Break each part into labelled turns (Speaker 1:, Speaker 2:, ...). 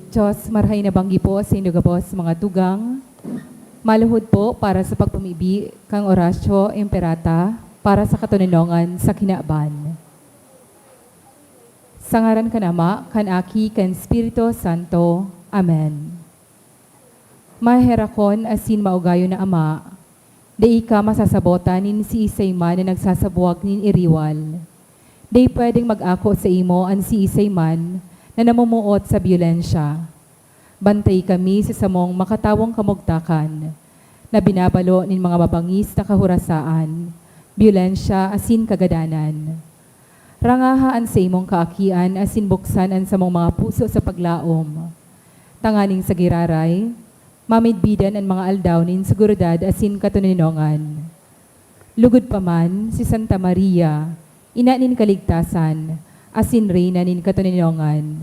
Speaker 1: Diyos, marhay na banggi po sa inyo gabos mga tugang. Maluhod po para sa pagpumibi kang orasyo imperata para sa katuninongan sa kinaaban. Sa ngaran kan Ama, kan Aki, kan Espiritu Santo. Amen. Maherakon asin maugayo na Ama, di ka masasabotan nin si isay man na nagsasabuwag nin iriwal. Di pwedeng mag-ako sa imo an si isay man na namumuot sa biyolensya. Bantay kami sa samong makatawang kamugtakan na binabalo nin mga mabangis na kahurasaan, biyolensya asin kagadanan. Rangahaan sa imong kaakian asin buksan an samong mga puso sa paglaom. Tanganing sa giraray, mamidbidan ang mga aldaw nin seguridad asin katuninongan. Lugod pa man si Santa Maria, ina nin kaligtasan, asin reyna nin katuninongan.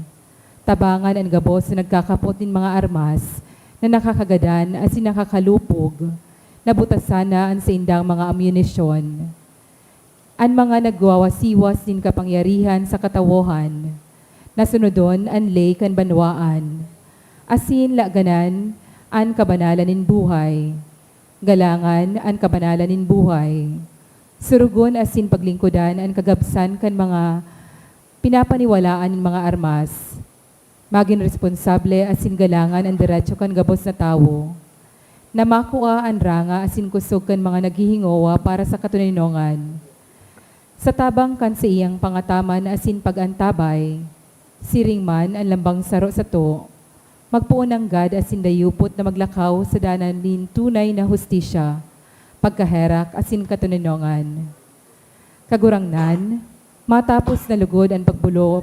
Speaker 1: Tabangan ang gabos na nagkakapot nin mga armas na nakakagadan asin nakakalupog, nabutasan na ang sa indang mga ammunisyon. Ang mga nagwawasiwas din kapangyarihan sa katawohan, nasunodon ang lay kan banwaan, asin laganan ang kabanalan nin buhay, galangan ang kabanalan nin buhay, surugon asin paglingkudan ang kagabsan kan mga pinapaniwalaan nin mga armas, maging responsable asin galangan ang diretso kan gabos na tawo, na makuha ang ranga asin kusog kan mga naghihingowa para sa katuninongan. Sa tabang kan sa iyang pangataman asin pagantabay, siring man ang lambang saro sa to, magpuon ang gad asin dayupot na maglakaw sa danan nin tunay na hustisya, pagkaherak asin katuninongan. Kagurangnan, matapos na lugod ang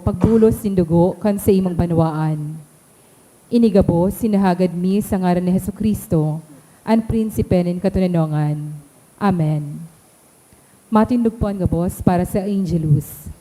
Speaker 1: pagbulos sin dugo kan sa imong banwaan. Inigabo sinahagad mi sa ngaran ni Hesukristo, ang prinsipe nin katuninongan. Amen. Matindog po ang gabos para sa Angelus.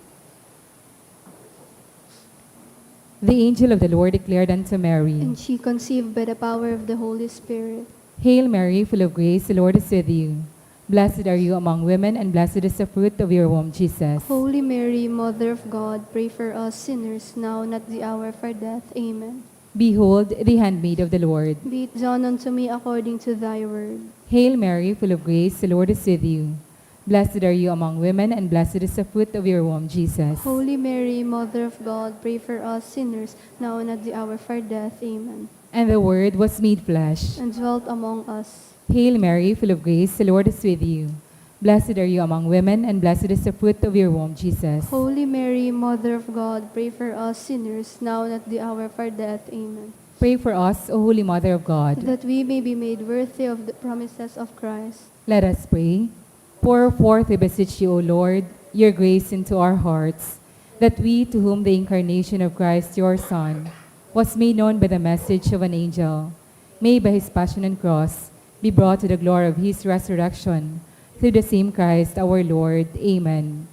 Speaker 1: The angel of the Lord declared unto Mary,
Speaker 2: And she conceived by the power of the Holy Spirit.
Speaker 1: Hail Mary, full of grace, the Lord is with you. Blessed are you among women, and blessed is the fruit of your womb, Jesus.
Speaker 2: Holy Mary, Mother of God, pray for us sinners now and at the hour of our death. Amen.
Speaker 1: Behold, the handmaid of the Lord.
Speaker 2: Be it done unto me according to thy word.
Speaker 1: Hail Mary, full of grace, the Lord is with you. Blessed are you among women, and blessed is the fruit of your womb, Jesus.
Speaker 2: Holy Mary, Mother of God, pray for us sinners now and at the hour of our death. Amen.
Speaker 1: And the Word was made flesh.
Speaker 2: And dwelt among us.
Speaker 1: Hail Mary, full of grace, the Lord is with you. Blessed are you among women, and blessed is the fruit of your womb, Jesus.
Speaker 2: Holy Mary, Mother of God, pray for us sinners now and at the hour of our death. Amen.
Speaker 1: Pray for us, O Holy Mother of God.
Speaker 2: That we may be made worthy of the promises of Christ.
Speaker 1: Let us pray. Pour forth, we beseech you, O Lord, your grace into our hearts, that we, to whom the incarnation of Christ, your Son, was made known by the message of an angel, may by his passion and cross be brought to the glory of his resurrection, through the same Christ our Lord. Amen.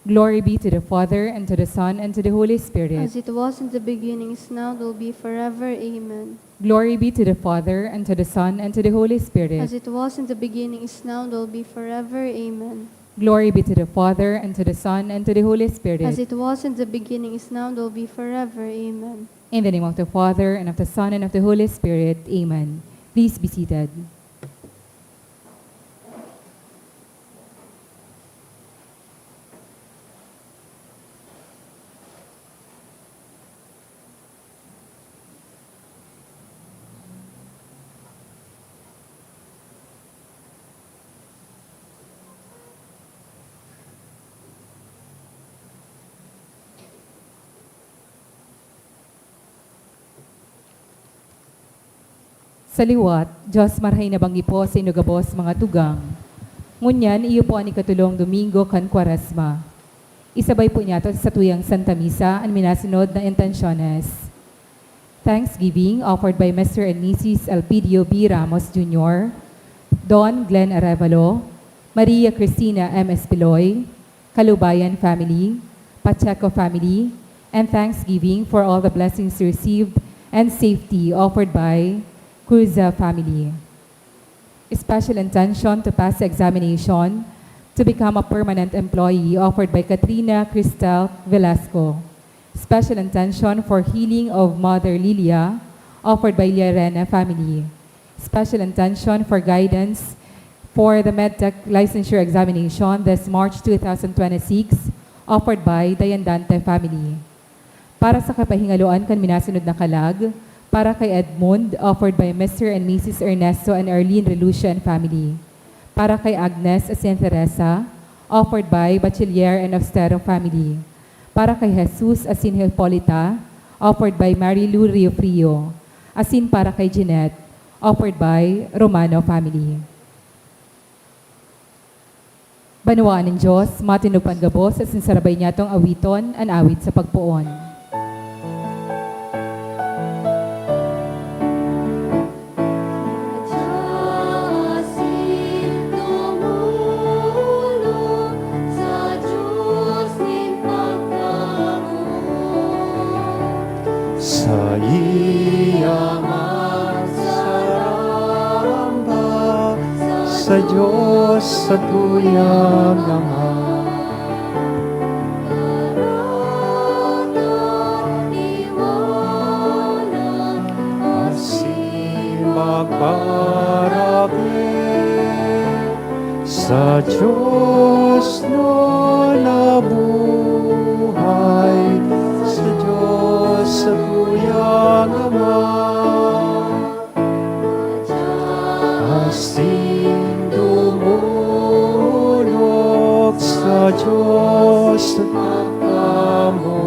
Speaker 1: Glory be to the Father, and to the Son, and to the Holy Spirit.
Speaker 2: As it was in the beginning, is now, will be forever. Amen.
Speaker 1: Glory be to the Father, and to the Son, and to the Holy Spirit.
Speaker 2: As it was in the beginning, is now, will be forever. Amen.
Speaker 1: Glory be to the Father, and to the Son, and to the Holy Spirit.
Speaker 2: As it was in the beginning, is now, will be forever. Amen.
Speaker 1: In the name of the Father, and of the Son, and of the Holy Spirit. Amen. Please be seated. Sa liwat, Diyos marhay na banggi po sa inugabos mga tugang. Ngunyan, iyo po ani katulong Domingo kan Kwaresma. Isabay po niya to sa tuyang Santa Misa ang minasunod na intensyones. Thanksgiving offered by Mr. and Mrs. Elpidio B. Ramos Jr., Don Glenn Arevalo, Maria Cristina M. Espiloy, Kalubayan family, Pacheco family, and thanksgiving for all the blessings received and safety offered by Cruza family. Special intention to pass the examination to become a permanent employee offered by Katrina Cristel Velasco, Special intention for healing of Mother Lilia, offered by Liarena family. Special intention for guidance for the MedTech licensure examination this March 2026, offered by Dayandante family. Para sa kapahingaluan kan minasunod na kalag, para kay Edmund, offered by Mr. and Mrs. Ernesto and Arlene Relucia and family. Para kay Agnes Asin Teresa, offered by Bachiller and Austero family. Para kay Jesus Asin Hipolita, offered by Marilu Rio Frio. Asin para kay Jeanette, offered by Romano family. Banawaan ng Diyos, matinupan gabos asin sarabay niya tong awiton, an awit sa pagpuon.
Speaker 3: Sa iyang saramba, sa Diyos sa tuyang Ama. Asin magparapit sa Diyos na nabuhay, sa Diyos sa tuyang Ama. Asin dumulog sa Diyos na mo,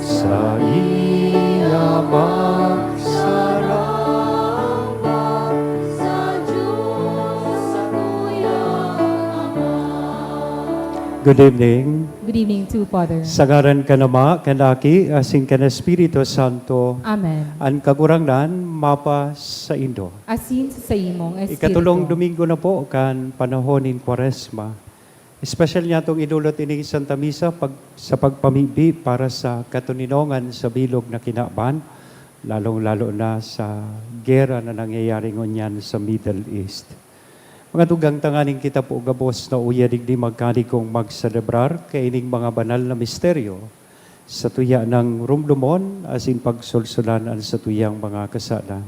Speaker 3: sa iyabang saramba, sa Diyos sa tuyang Ama. Good evening.
Speaker 1: Good evening to Father.
Speaker 3: Sa ngaran ka nama, kanaki, asin ka na Espiritu Santo,
Speaker 1: Amen.
Speaker 3: ang kagurangnan, mapa sa Indo.
Speaker 1: Asin sa imong espiritu.
Speaker 3: Ikatulong Domingo na po, kan panahon in Quaresma. Special niya itong idulot ini Santa Misa sa pagpamibi para sa katuninongan sa bilog na kinaban, lalong-lalo na sa gera na nangyayari ngunyan sa Middle East. Mga tugang tanganing kita po gabos na uyadig di magkanikong magselebrar kaining mga banal na misteryo sa tuya ng rumlumon asin pagsulsulan sa tuyang mga kasalan.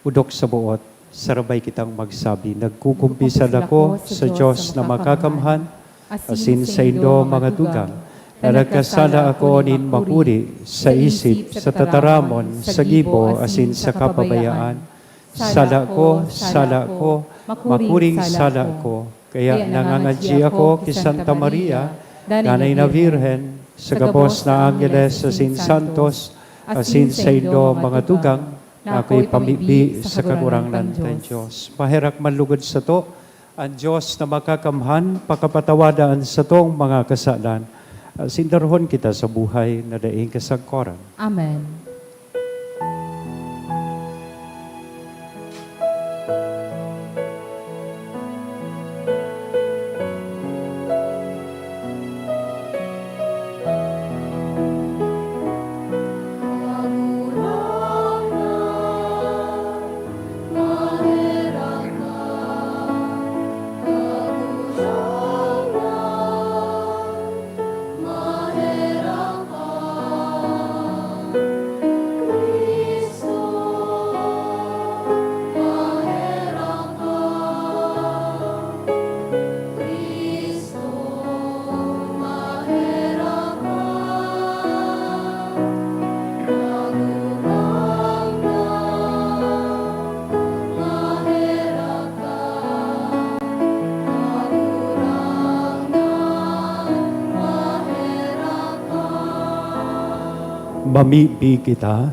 Speaker 3: Udok sa buot, sarabay kitang magsabi, nagkukumpisal ako sa Diyos na makakamhan, asin sa Indo mga tugang, na nagkasala ako nin mapuri sa isip, sa tataramon, sa gibo, asin sa kapabayaan. Sala ko, makuring sala ko. Kaya nangangadji ako kay Santa Maria, Nanay na Virhen, sa gabos na Angeles, asin Santos, asin sa Indo mga tugang, na ako'y pamibi sa kagurangnan ng Diyos. Paherak manlugod sa to, ang Diyos na makakamhan, pakapatawadaan sa tong mga kasalan. Sindarhon kita sa buhay na daing kasagkoran.
Speaker 1: Amen.
Speaker 3: Mamibi kita.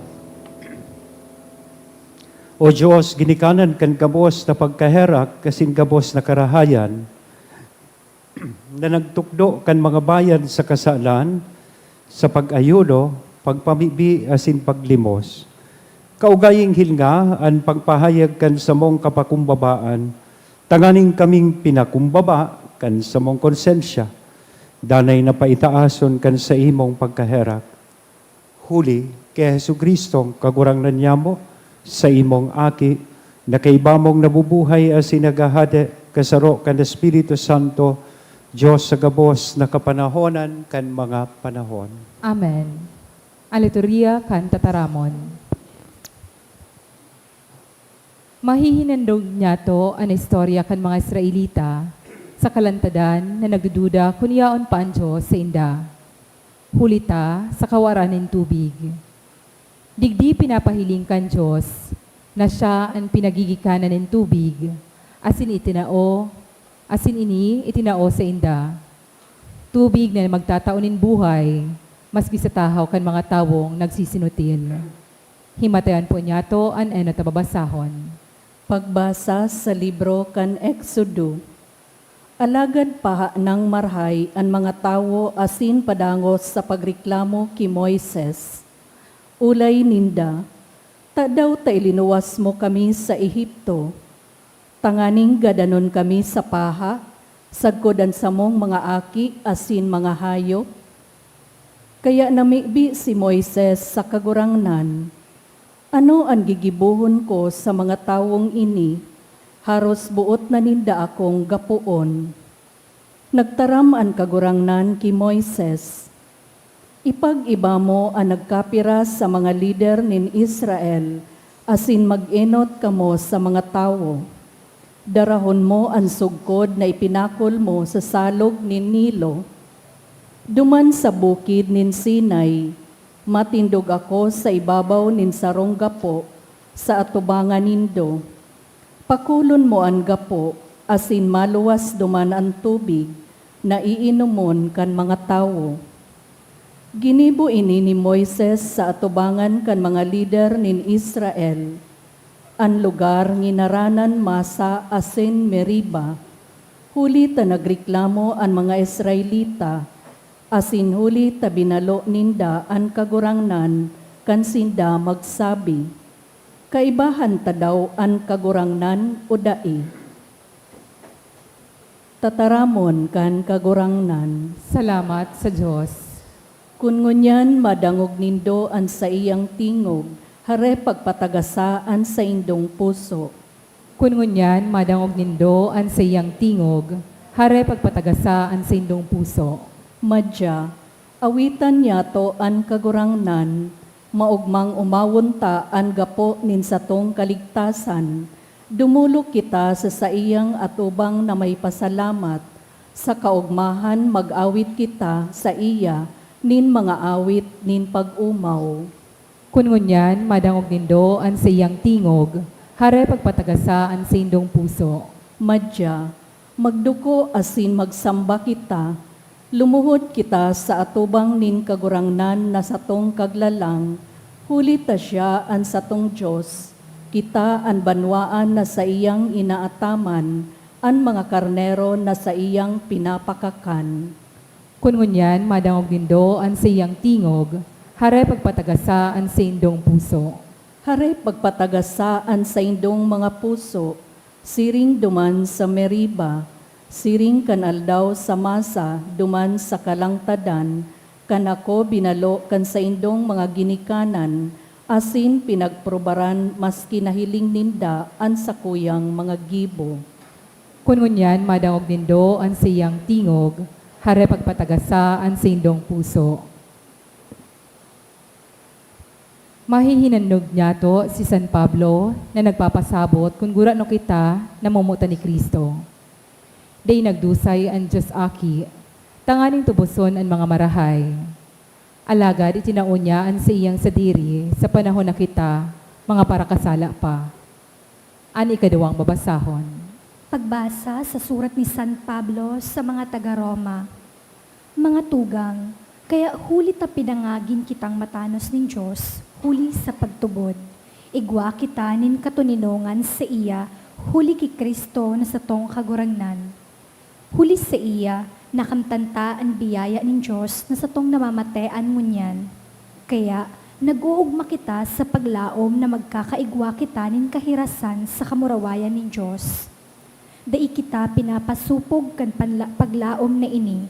Speaker 3: O Diyos, ginikanan kan gabos na pagkaherak kasing gabos na karahayan na nagtukdo kan mga bayan sa kasalan, sa pag-ayuno, pagpamibi asin paglimos. Kaugaying hilnga ang pagpahayag kan sa mong kapakumbabaan, tanganing kaming pinakumbaba kan sa mong konsensya, danay na paitaason kan sa imong pagkaherak. Huli kay Jesucristong kagurangnan niya mo sa imong aki, na kay bamong nabubuhay as sinagahade kasaro kan Espiritu Santo, Diyos sa gabos na kapanahonan kan mga panahon.
Speaker 1: Amen. Ang liturhiya kan tataramon. Mahihinandog niya to ang istorya kan mga Israelita sa kalantadan na nagdududa kung yaon pa ang Diyos sa inda. Hulita sa kawaran ng tubig. Digdi pinapahiling kan Diyos na siya ang pinagigikanan ng tubig, asin ini itinao sa inda. Tubig na magtataunin buhay, maski sa tahaw kan mga tawong nagsisinutil. Himatayan po niya to an eno tababasahon.
Speaker 4: Pagbasa sa libro kan Exodo. Alagad pa ng marhay ang mga tawo asin padangos sa pagreklamo ki Moises. Ulay ninda, ta daw ta ilinuwas mo kami sa Ehipto. Tanganing gadanon kami sa paha, sagkodan sa mong mga aki asin mga hayop. Kaya namibi si Moises sa kagurangnan, ano ang gigibuhon ko sa mga tawong ini, haros buot na ninda akong gapuon. Nagtaram ang kagurangnan ki Moises, ipag-iba mo ang nagkapira sa mga lider nin Israel, asin mag-enot kamo sa mga tawo. Darahon mo ang sugkod na ipinakol mo sa salog nin Nilo. Duman sa bukid nin Sinai, matindog ako sa ibabaw nin sarong gapo, sa atubangan nindo. Pakulon mo ang gapo, asin maluwas duman ang tubig, na iinumon kan mga tawo. Ginibo ini ni Moises sa atubangan kan mga lider nin Israel, ang lugar nginaranan Masa asin Meriba. Huli ta nagreklamo ang mga Israelita, asin huli ta binalo ninda ang kagurangnan kan sinda magsabi, kaibahan ta daw ang kagurangnan o dai. Tataramon kan kagurangnan.
Speaker 1: Salamat sa Diyos.
Speaker 4: Kun ngunyan madangog nindo an sa iyang tingog, hare pagpatagasaan sa indong puso.
Speaker 1: Kun ngunyan madangog nindo an sa iyang tingog, hare pagpatagasaan sa indong puso.
Speaker 4: Madya, awitan niya to an kagurangnan, maugmang umawon ta an gapo nin satong kaligtasan, dumulok kita sa iyang atubang na may pasalamat, sa kaugmahan mag-awit kita sa iya, nin mga awit nin pag-umaw.
Speaker 1: Kun ngunyan madangog nindo an sa iyang tingog, hare pagpatagasaan sa indong puso.
Speaker 4: Madya, magduko asin magsamba kita, lumuhod kita sa atubang nin kagurangnan na satong kaglalang, huli ta siya an satong Diyos, kita an banwaan na sa iyang inaataman, an mga karnero na sa iyang pinapakakan.
Speaker 1: Kun ngunyan madangog nindo an sa iyang tingog, hare pagpatagasaan sa indong puso.
Speaker 4: Hare pagpatagasaan sa indong mga puso, siring duman sa Meriba, siring kan aldaw sa Masa, duman sa kalangtadan, kan ako binalo kan sa indong mga ginikanan, asin pinagprobaran maski nahiling ninda an sa kuyang mga gibo.
Speaker 1: Kun ngunyan madangog nindo an sa iyang tingog, hare pagpatagasaan sa indong puso. Mahihinandog niya to si San Pablo na nagpapasabot kung gura no kita na mumuta ni Kristo. Day nagdusay ang Diyos aki, tanganing tubuson ang mga marahay. Alagad itinaon niya ang sa iyang sadiri sa panahon na kita, mga parakasala pa. Ani ikadawang babasahon.
Speaker 5: Pagbasa sa surat ni San Pablo sa mga taga-Roma. Mga tugang, kaya huli ta pinangagin kitang matanos ning Diyos, huli sa pagtubod. Igwa kita nin katuninongan sa iya, huli ki Kristo na sa tong kagurangnan. Huli sa iya, nakamtanta ang biyaya nin Diyos na sa tong namamatean ngunyan. Kaya, nag-uugma kita sa paglaom na magkakaigwa kita nin kahirasan sa kamurawayan nin Diyos. Dai kita pinapasupog kan paglaom na ini.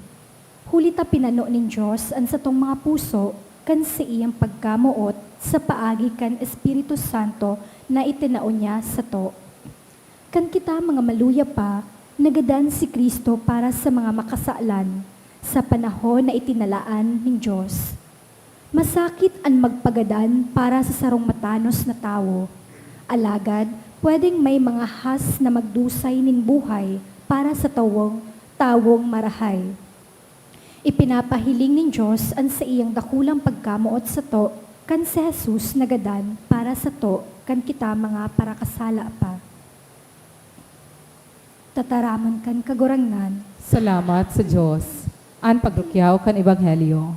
Speaker 5: Huli ta pinano nin Diyos ang sa tong mga puso kan sa iyang pagkamuot sa paagi kan Espiritu Santo na itinaon niya sa to. Kan kita mga maluya pa, Nagadan si Kristo para sa mga makasaalan sa panahon na itinalaan ng Diyos. Masakit ang magpagadan para sa sarong matanos na tao. Alagad, pwedeng may mga has na magdusay nin buhay para sa tawong marahay. Ipinapahiling ng Diyos ang sa iyang dakulang pagkamuot sa to, kan si Jesus nagadan para sa to, kan kita mga parakasala pa. Tataramon kan kagurangnan,
Speaker 1: Salamat sa Diyos. An pagrukyaw kan Ebanghelyo.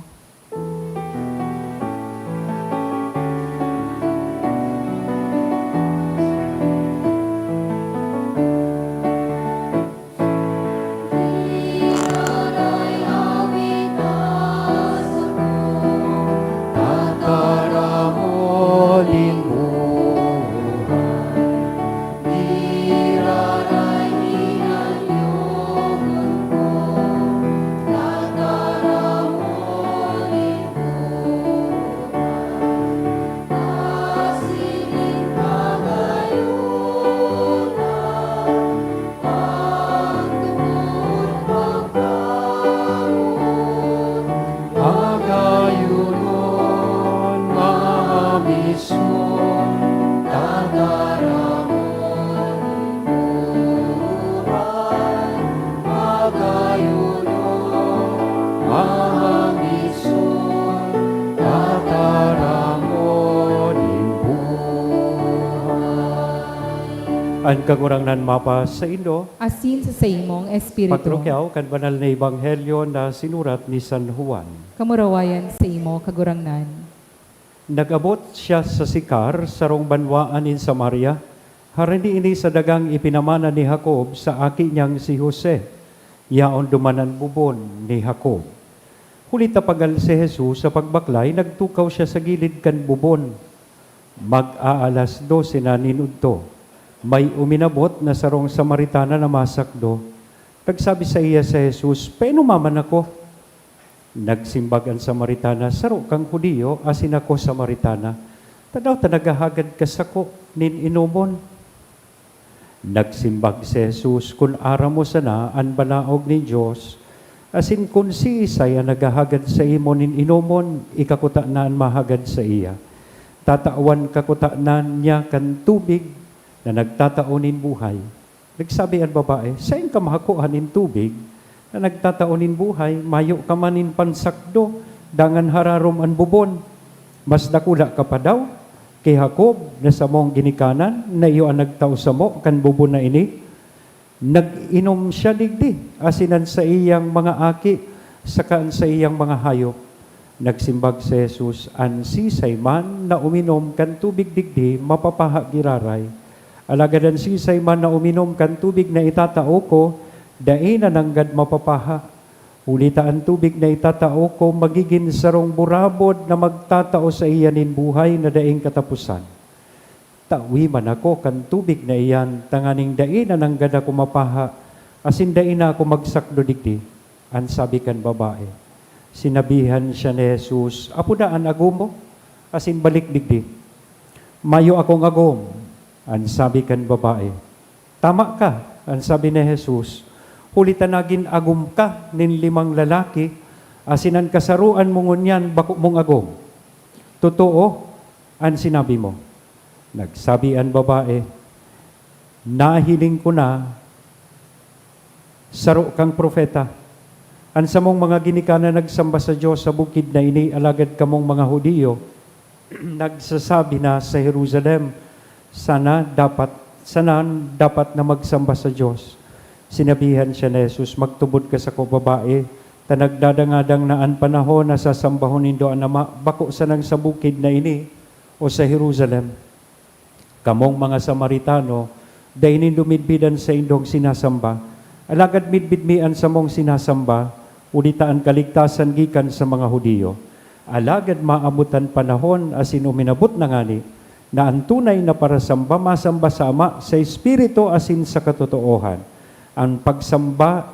Speaker 3: Tataramolin mo, agayunon, mga misyon, tataramolin buhay, agayunon, mga misyon, tataramolin buhay. Ang kagurangnan mapa sa Indo,
Speaker 1: Asin sa imong Espiritu.
Speaker 3: patrokyaw kan banal na ebanghelyo na sinurat ni San Juan.
Speaker 1: Kamurawayan sa imo kagurangnan.
Speaker 3: Nag-abot siya sa Sikar, sarong banwaan in Samaria. Harani ini sa dagang ipinamana ni Jacob sa aki niyang si Jose. Yaon dumanan bubon ni Jacob. Huli tapagal si Jesus sa pagbaklay, nagtukaw siya sa gilid kan bubon. Mag-aalas 12 na ninudto. May uminabot na sarong Samaritana na masakdo. Nagsabi sa iya sa Jesus, "Painumaman ako." Nagsimbag ang Samaritana, "Saro kang Hudiyo, asin ako Samaritana. Tadaw ta nagahagad ka sako, nin inumon." Nagsimbag si Jesus, "Kun ara mo sana ang balaog ni Diyos, asin kun si Isay ang nagahagad sa imo nin inumon, ikakuta na ang mahagad sa iya. Tatawan kakuta na niya kan tubig, na nagtataonin buhay." Nagsabi ang babae, "Saan ka mahakuhan in tubig na nagtataonin buhay? Mayo ka manin pansakdo, dangan hararom ang bubon. Mas dakula ka pa daw kay Jacob na sa mong ginikanan, na iyo ang nagtao sa mo, kan bubon na ini." Nag-inom siya digdi, asinan sa iyang mga aki, sakaan sa iyang mga hayop. Nagsimbag si Jesus, "An sisay man na uminom kan tubig digdi, mapapaha giraray. Alagadan sisay man na uminom kan tubig na itatao ko, dai na nanggad mapapaha. Ulita ang tubig na itatao ko, magiging sarong burabod na magtatao sa iyanin buhay na daing katapusan. Tawi man ako kan tubig na iyan, tanganing dai na nanggad ako mapaha, asin dai na ako magsakdo digdi." Ang sabi kan babae. Sinabihan siya ni Jesus, "Apo daan agom mo, asin balik digdi." "Mayo akong agom." Ang sabi kan babae. "Tama ka," ang sabi ni Jesus. "Huli tanagin agom ka nin 5 lalaki, asinan kasaruan mo ngunyan bako mong agom. Totoo ang sinabi mo." Nagsabi ang babae, "Nahiling ko na, saro kang propeta. Ang sa mong mga ginikana nagsamba sa Diyos sa bukid na ini, alagad kamong mga Hudiyo, nagsasabi na sa Jerusalem, sana dapat na magsamba sa Diyos." Sinabihan siya ni Jesus, "Magtubod ka sa ko babae, ta nagdadangadang na an panahon na sasambahon nindo ang Ama, bako sa nang sa bukid na ini o sa Jerusalem. Kamong mga Samaritano, dahil nindo midbidan sa indong sinasamba, alagad midbidmian sa mong sinasamba, ulitaan kaligtasan gikan sa mga Hudiyo. Alagad maabutan panahon asin uminabot na ngani, na ang tunay na parasamba masamba sa Ama sa Espiritu asin sa katotoohan. Ang pagsamba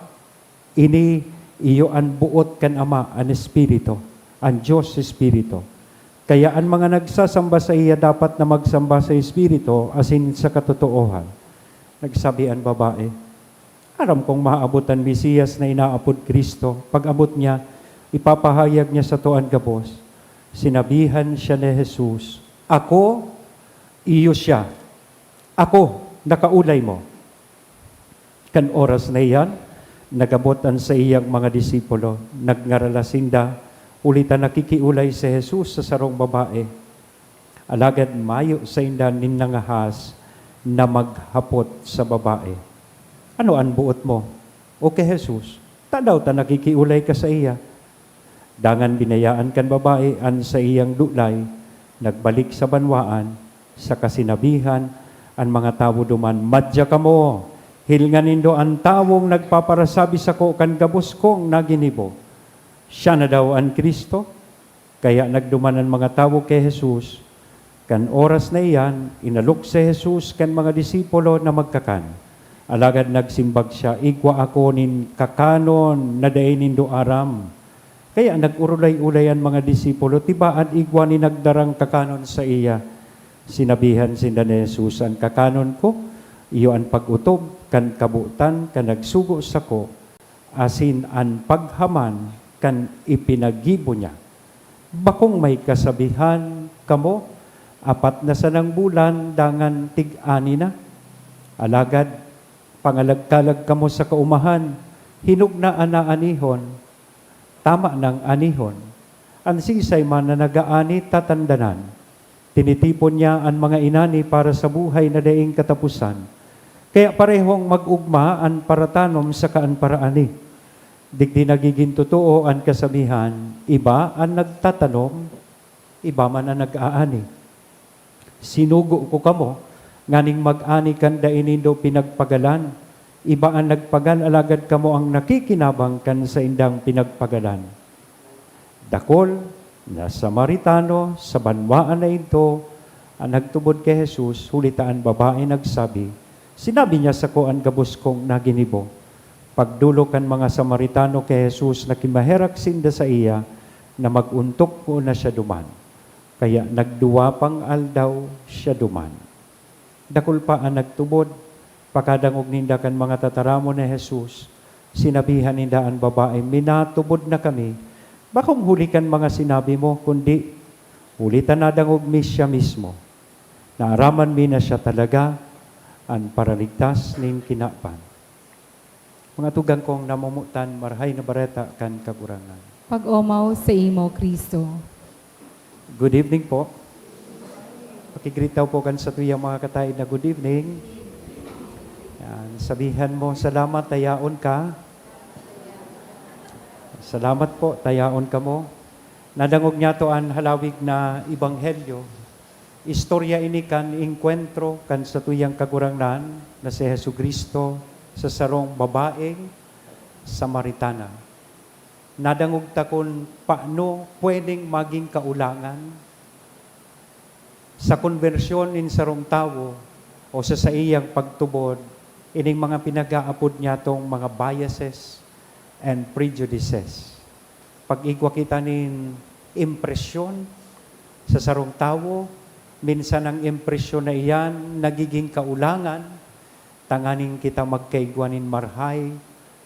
Speaker 3: ini iyo ang buot kan Ama, ang Espiritu, ang Diyos Espiritu. Kaya ang mga nagsasamba sa iya dapat na magsamba sa Espiritu asin sa katotoohan." Nagsabi ang babae, Aram kong maabutan Mesiyas na inaapod Kristo. Pag abot niya, ipapahayag niya sa tuan gabos. Sinabihan siya ni Jesus, ako, iyo siya. Ako, nakaulay mo. Kan oras na iyan, nagabotan sa iyang mga disipulo, nagngaralasinda, ulitan nakikiulay si Jesus sa sarong babae. Alagad mayo sa inda ninangahas na maghapot sa babae. Ano ang buot mo? O kay Jesus, tadaw ta nakikiulay ka sa iya. Dangan binayaan kan babae an sa iyang dulay, nagbalik sa banwaan, sa kasinabihan, ang mga tao duman, madya ka mo, hilngan nindo ang tawong nagpaparasabi sa ko kan gabos kong naginibo. Siya na daw ang Kristo, kaya nagduman ang mga tao kay Jesus. Kan oras na iyan, inalok si Jesus kan mga disipulo na magkakan. Alagad nagsimbag siya, igwa ako nin kakanon na dainin do aram. Kaya nag-urulay-ulay ang mga disipulo, tibaan igwa ni nagdarang kakanon sa iya. Sinabihan sinda ni Jesus, ang kakanon ko, iyo ang pag-utob, kan kabutan, kan nagsugo sa ko, asin ang paghaman, kan ipinagibo niya. Bakong may kasabihan kamo, apat na sanang bulan, dangan tig-ani na. Alagad, pangalagkalag kamo sa kaumahan, hinug na anaanihon, tama ng anihon. Ang sisay man na nagaani tatandanan, tinitipon niya ang mga inani para sa buhay na daing katapusan. Kaya parehong mag-ugma ang paratanom sa kaan paraani. Digdi nagiging totoo ang kasabihan, iba ang nagtatanom, iba man ang nag-aani. Sinugo ko kamo, nganing mag-ani kan dainindo pinagpagalan, iba ang nagpagal, alagad kamo ang nakikinabang kan sa indang pinagpagalan. Dakol na Samaritano sa banwaan na ito, ang nagtubod kay Jesus, hulitaan babae nagsabi, sinabi niya sa ko ang gabos kong naginibo. Pagdulo kan mga Samaritano kay Jesus na kimaherak sinda sa iya, na maguntok ko na siya duman. Kaya nagduwa pang aldaw siya duman. Dakol pa ang nagtubod, pakadangog ninda kan mga tataramo ni Jesus, sinabihan ninda ang babae, minatubod na kami, bakong huli kan mga sinabi mo, kundi hulitan na dangog mi siya mismo. Naaraman mi na siya talaga, ang paraligtas ning kinapan. Mga tugang kong namumutan, marhay na bareta kan kagurangan.
Speaker 1: Pag-omaw sa imo, Kristo.
Speaker 3: Good evening po. Pakigritaw po kan sa tuyang mga kataid na good evening. Yan, sabihan mo, salamat, tayaon ka. Salamat po, tayaon ka mo. Nadangog niya to ang halawig na ibanghelyo. Istorya ini kan inkwentro kan sa tuyang kagurangnan na si Jesu Kristo sa sarong babaeng Samaritana. Nadangog ta kung paano pwedeng maging kaulangan sa konversyon in sarong tao o sa iyang pagtubod, ining mga pinag-aapod niya tong mga biases and prejudices. Pag-igwa kita nin impresyon sa sarong tao, minsan ang impresyon na iyan nagiging kaulangan, tanganing kita magkaigwanin marhay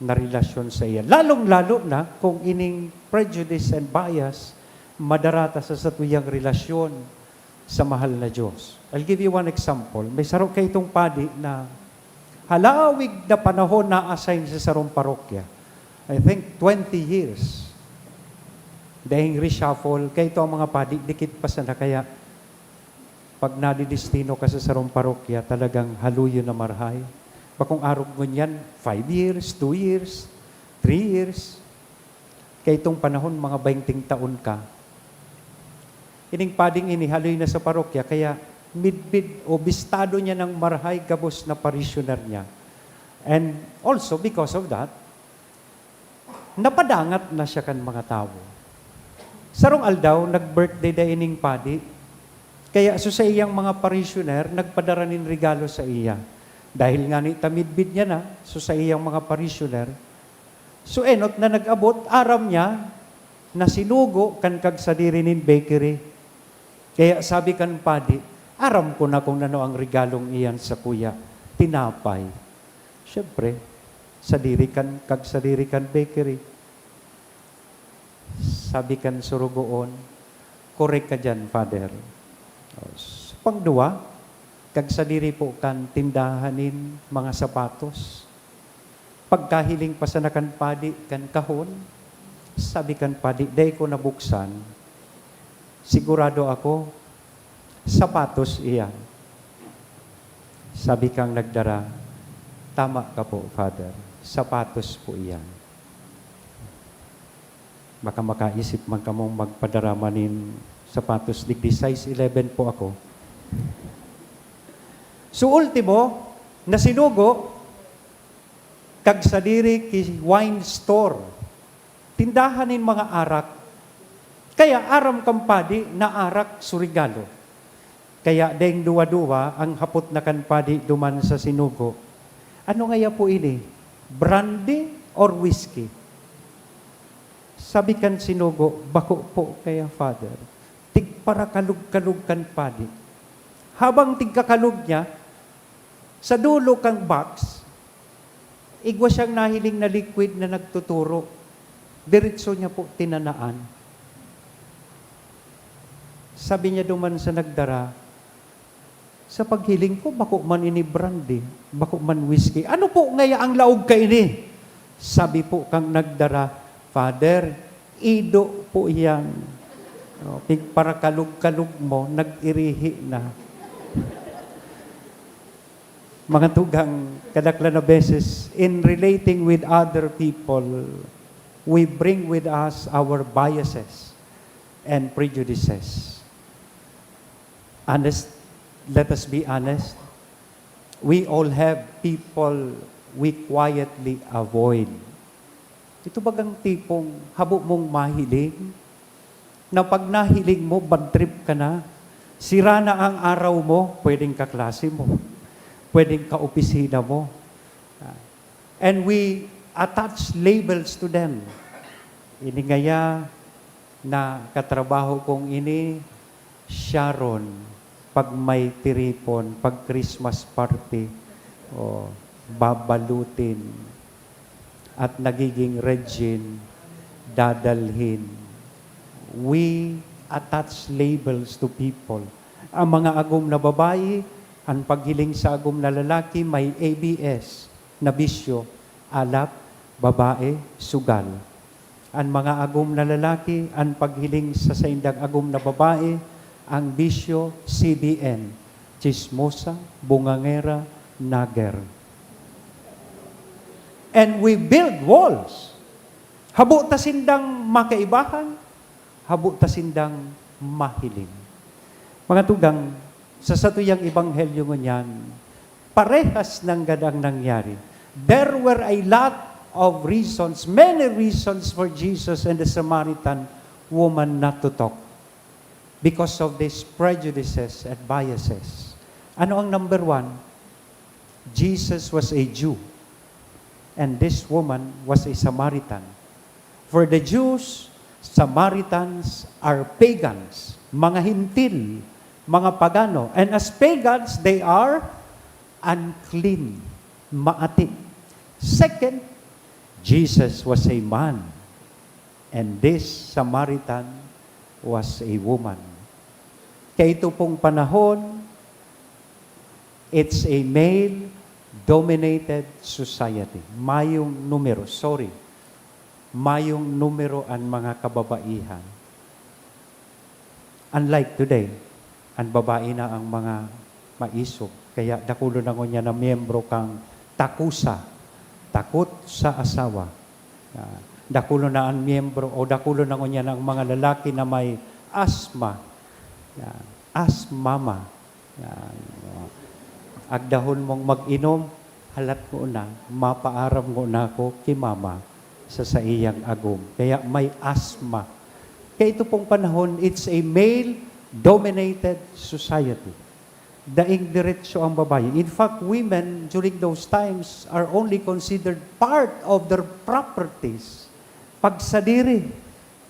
Speaker 3: na relasyon sa iyan. Lalong-lalo na kung ining prejudice and bias madarata sa satuyang relasyon sa mahal na Diyos. I'll give you one example. May sarong kay itong padi na halawig na panahon na assign sa sarong parokya. I think 20 years. Dahil reshuffle, kay ito ang mga padi, dikit pa sana. Kaya pag nadidistino ka sa sarong parokya, talagang haluyo na marhay. Bakong arog mo niyan, 5 years, 2 years, 3 years. Kaya itong panahon, mga 20 taon ka. Ining pading ini, haloy na sa parokya, kaya midbid o bistado niya ng marhay gabos na parishioner niya. And also, because of that, napadangat na siya kan mga tao. Sarong aldaw, nag-birthday da ining padi, kaya so sa iyang mga parishioner, nagpadara nin regalo sa iya. Dahil nga ni tamidbid niya na, so sa iyang mga parishioner, so enot na nag-abot, aram niya, na sinugo kan kagsadiri nin bakery. Kaya sabi kan padi, aram ko na kung nano ang regalong iyan sa kuya, tinapay. Siyempre, kag sadiri kan bakery. Sabi kan surugoon, correct ka dyan, Father. Pangduwa, kag sadiri po kan tindahanin mga sapatos. Pagkahiling pa sa nakan padi kan kahon, sabi kan padi, day ko nabuksan, sigurado ako, sapatos iyan. Sabi kang nagdara, tama ka po, Father. Sapatos po iyan. Baka makaisip man ka mong magpadaramanin sapatos. Digdi size 11 po ako. So ultimo, nasinugo, kag sadiri ki wine store. Tindahanin mga arak. Kaya aram kampadi na arak surigalo. Kaya deng duwa-duwa ang hapot na kanpadi duman sa sinugo. Ano ngaya po ini? Brandy or whiskey? Sabi kan sinugo, bako po kaya Father. Tigpara kalug-kalug kan padi. Habang tigkakalug niya, sa dulo kang box, igwa siyang nahiling na liquid na nagtuturo. Diretso niya po tinanaan. Sabi niya duman sa nagdara, sa paghiling ko, bako man ini brandy, bako man whiskey. Ano po ngaya ang laog ka ini? Sabi po kang nagdara, Father, ido po yan. Para kalug-kalug mo, nag-irihi na. Mga tugang, kadakla na beses, in relating with other people, we bring with us our biases and prejudices. Let us be honest. We all have people we quietly avoid. Ito bagang tipong habo mong mahiling, na pag nahiling mo, bad trip ka na, sira na ang araw mo, pwedeng kaklase mo, pwedeng kaopisina mo. And we attach labels to them. Ini ngaya na katrabaho kong ini, Sharon, pag may tiripon, pag Christmas party, babalutin, at nagiging Regine, dadalhin. We attach labels to people. Ang mga agom na babae, ang paghiling sa agom na lalaki, may ABS na bisyo, alak, babae, sugal. Ang mga agom na lalaki, ang paghiling sa saindang agom na babae, ang bisyo, CBN, chismosa, bungangera, nager. And we build walls. Habo ta sindang makaibahan, habo ta sindang mahiling. Mga tugang, sa satuyang ibanghelyo ngunyan, parehas ng gadang nangyari. There were a lot of reasons, many reasons for Jesus and the Samaritan woman not to talk because of these prejudices and biases. Ano ang number one? Jesus was a Jew. And this woman was a Samaritan. For the Jews, Samaritans are pagans, mga hintil, mga pagano. And as pagans, they are unclean, maati. Second, Jesus was a man. And this Samaritan was a woman. Kaya ito pong panahon, it's a male-dominated society. Mayong numero, mayong numero ang mga kababaihan. Unlike today, ang babae na ang mga maisog. Kaya dakulo na niya na miyembro kang takusa, takot sa asawa. Dakulo na ang miyembro o dakulo na niya ng mga lalaki na may asthma. Asmama. Agdahon mong mag-inom, halat mo na, mapaaram mo na ako kay mama sa iyang agom. Kaya may asthma. Kaya ito pong panahon, it's a male-dominated society. Daing diretso ang babae. In fact, women during those times are only considered part of their properties. Pagsadiri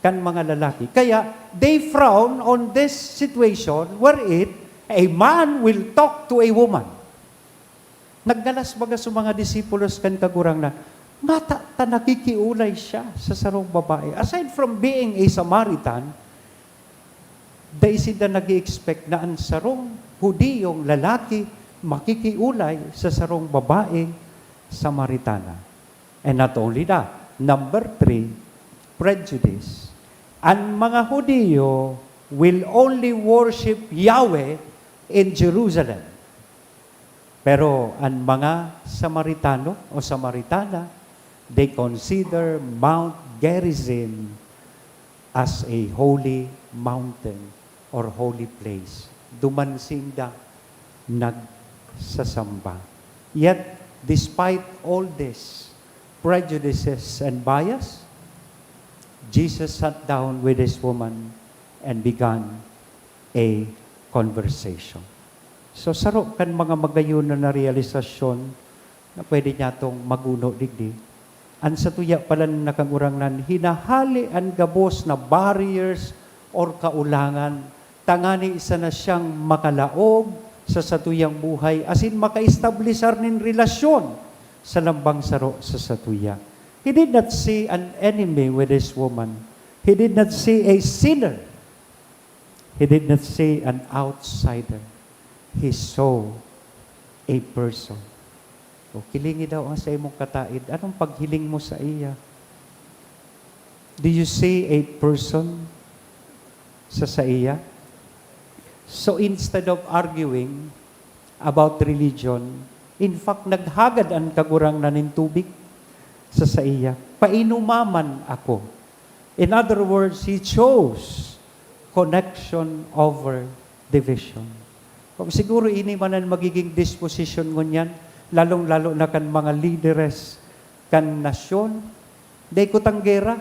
Speaker 3: kan mga lalaki. Kaya they frown on this situation wherein a man will talk to a woman. Nagdalas baga sa mga disipulos kan kagurang na, nga ta nakikiulay siya sa sarong babae. Aside from being a Samaritan, dahil sila nag-expect na ang sarong Hudiyong lalaki makikiulay sa sarong babae Samaritana. And not only that, number 3, prejudice. Ang mga Hudiyo will only worship Yahweh in Jerusalem. Pero ang mga Samaritano o Samaritana, they consider Mount Gerizim as a holy mountain or holy place. Dumansinda, nagsasamba. Yet, despite all this prejudices and bias, Jesus sat down with this woman and began a conversation. So, saro kan mga magayon na realisasyon na pwede niya itong maguno digdi. Ang satuya pala nakangurangnan, hinahali ang gabos na barriers or kaulangan, tangani isa na siyang makalaog sa satuyang buhay, asin maka-establisar nin relasyon sa lambang saro sa satuya. He did not see an enemy with this woman. He did not see a sinner. He did not see an outsider. He saw a person. O, kilingi daw ang sa imong kataid. Anong paghiling mo sa iya? Do you see a person sa iya? So instead of arguing about religion, in fact, naghagad ang kagurang nanin tubig sa iya. Painumaman ako. In other words, he chose connection over division. Kung siguro ini man ang magiging disposition ngunyan, lalong-lalo na kan mga leaders kan nasyon, they kutanggera.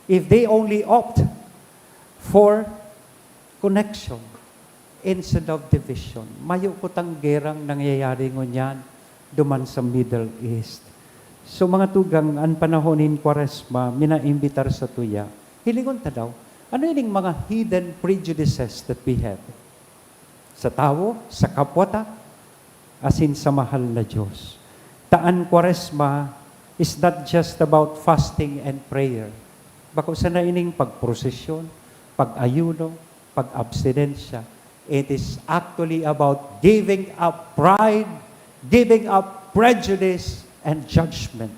Speaker 3: If they only opt for connection instead of division, mayo kutanggerang nangyayari ngunyan duman sa Middle East. So mga tugang, ang panahonin Kwaresma, minaimbitar sa tuya, hilingon ta daw, ano yung mga hidden prejudices that we have? Sa tao, sa kapwata, asin sa mahal na Diyos. Taan Kwaresma is not just about fasting and prayer. Bako sa naining pagprosesyon, pag-ayuno, pag-abstinensya. It is actually about giving up pride, giving up prejudice, and judgment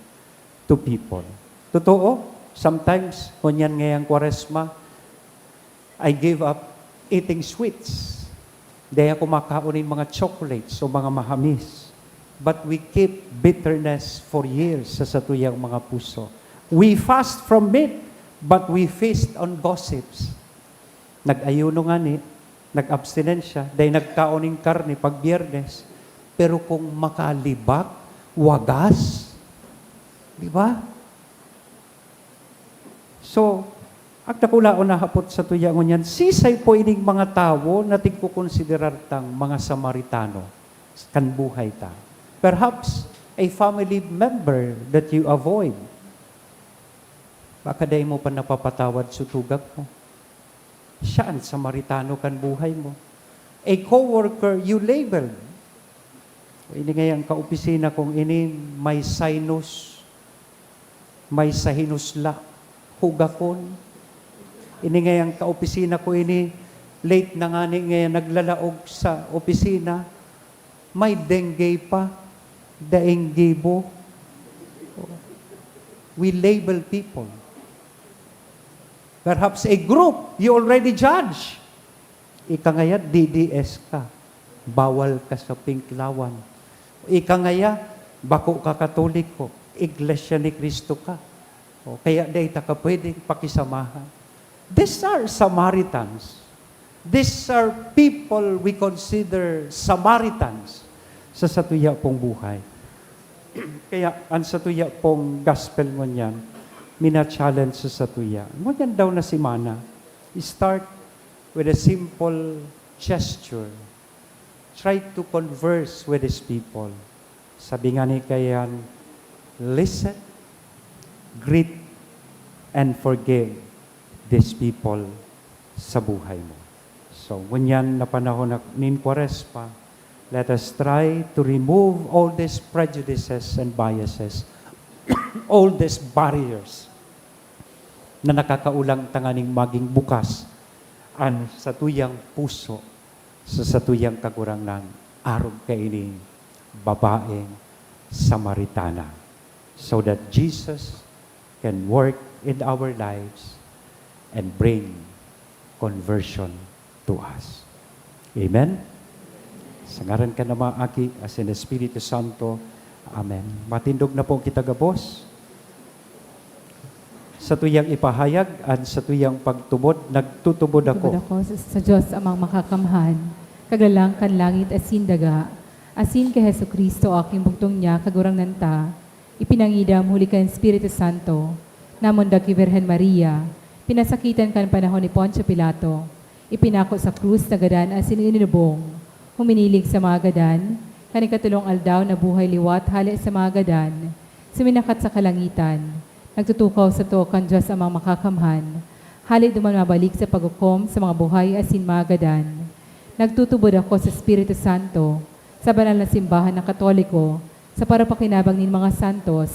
Speaker 3: to people. Totoo, sometimes, kunyan ngayang Kwaresma, I gave up eating sweets. Dahil ako makaunin mga chocolates o mga mahamis. But we keep bitterness for years sa satuyang mga puso. We fast from meat, but we feast on gossips. Nag-ayuno nga ni, nag-abstinensya, dahil nagkauning karne pag Biyernes. Pero kung makalibak, wagas, di ba? So, ang nakulaon na hapot sa tuyangon yan, sisay po ining mga tao na tigkukonsiderar tang mga Samaritano kan buhay ta. Perhaps a family member that you avoid. Baka day mo pa napapatawad sutugak mo. Siya ang Samaritano kan buhay mo. A co-worker you labeled. Ini ngayang kaopisina kong ini may sinus, may sahinusla, hugakon. Ini ngayang kaopisina ko ini, late na nga ni ngayon naglalaog sa opisina, may dengue pa, daenggibo. We label people. Perhaps a group you already judge. Ika ngaya, DDS ka. Bawal ka sa pinklawan. Ika ngaya, bako ka Katoliko. Iglesia ni Kristo ka. O, kaya dahi ta ka pwedeng pakisamahan. These are Samaritans. These are people we consider Samaritans sa satuya pong buhay. Kaya ang satuya pong gospel mo niyan, mina-challenge sa satuya. Ngunyan daw na si Mana, start with a simple gesture. Try to converse with these people. Sabi nga ni kayan, listen, greet, and forgive these people sa buhay mo. So, ngunyan na panahon na nin Kwaresma, let us try to remove all these prejudices and biases all these barriers na nakakaulang tanganing maging bukas ang satuyang puso sa satuyang kagurangnan aron kaini babaeng Samaritana, so that Jesus can work in our lives and bring conversion to us. Amen? Sa ngaran ka na maaki, as in the Espiritu Santo. Amen. Matindog na po kita gabos. Sa tuyang ipahayag at sa tuyang pagtubod, nagtutubod
Speaker 1: Tubod
Speaker 3: ako.
Speaker 1: ako sa Diyos amang makakamhan, kagalang kan langit asin daga, asin kay Heso Kristo aking bugtong niya kagurang nanta, ipinangidam huli kan Espiritu Santo, namundag ki Virgen Maria, pinasakitan kan panahon ni Poncio Pilato, ipinako sa krus na gadan asin inubong, huminilig sa mga gadan, kanikatulong aldaw na buhay liwat hali sa mga gadan, suminakat sa kalangitan, nagtutukaw sa to kan Diyos amang makakamhan, hali duman mabalik sa paghukom sa mga buhay asin mga gadan. Nagtutubod ako sa Espiritu Santo, sa banal na simbahan ng Katoliko, sa parapakinabang nin mga santos,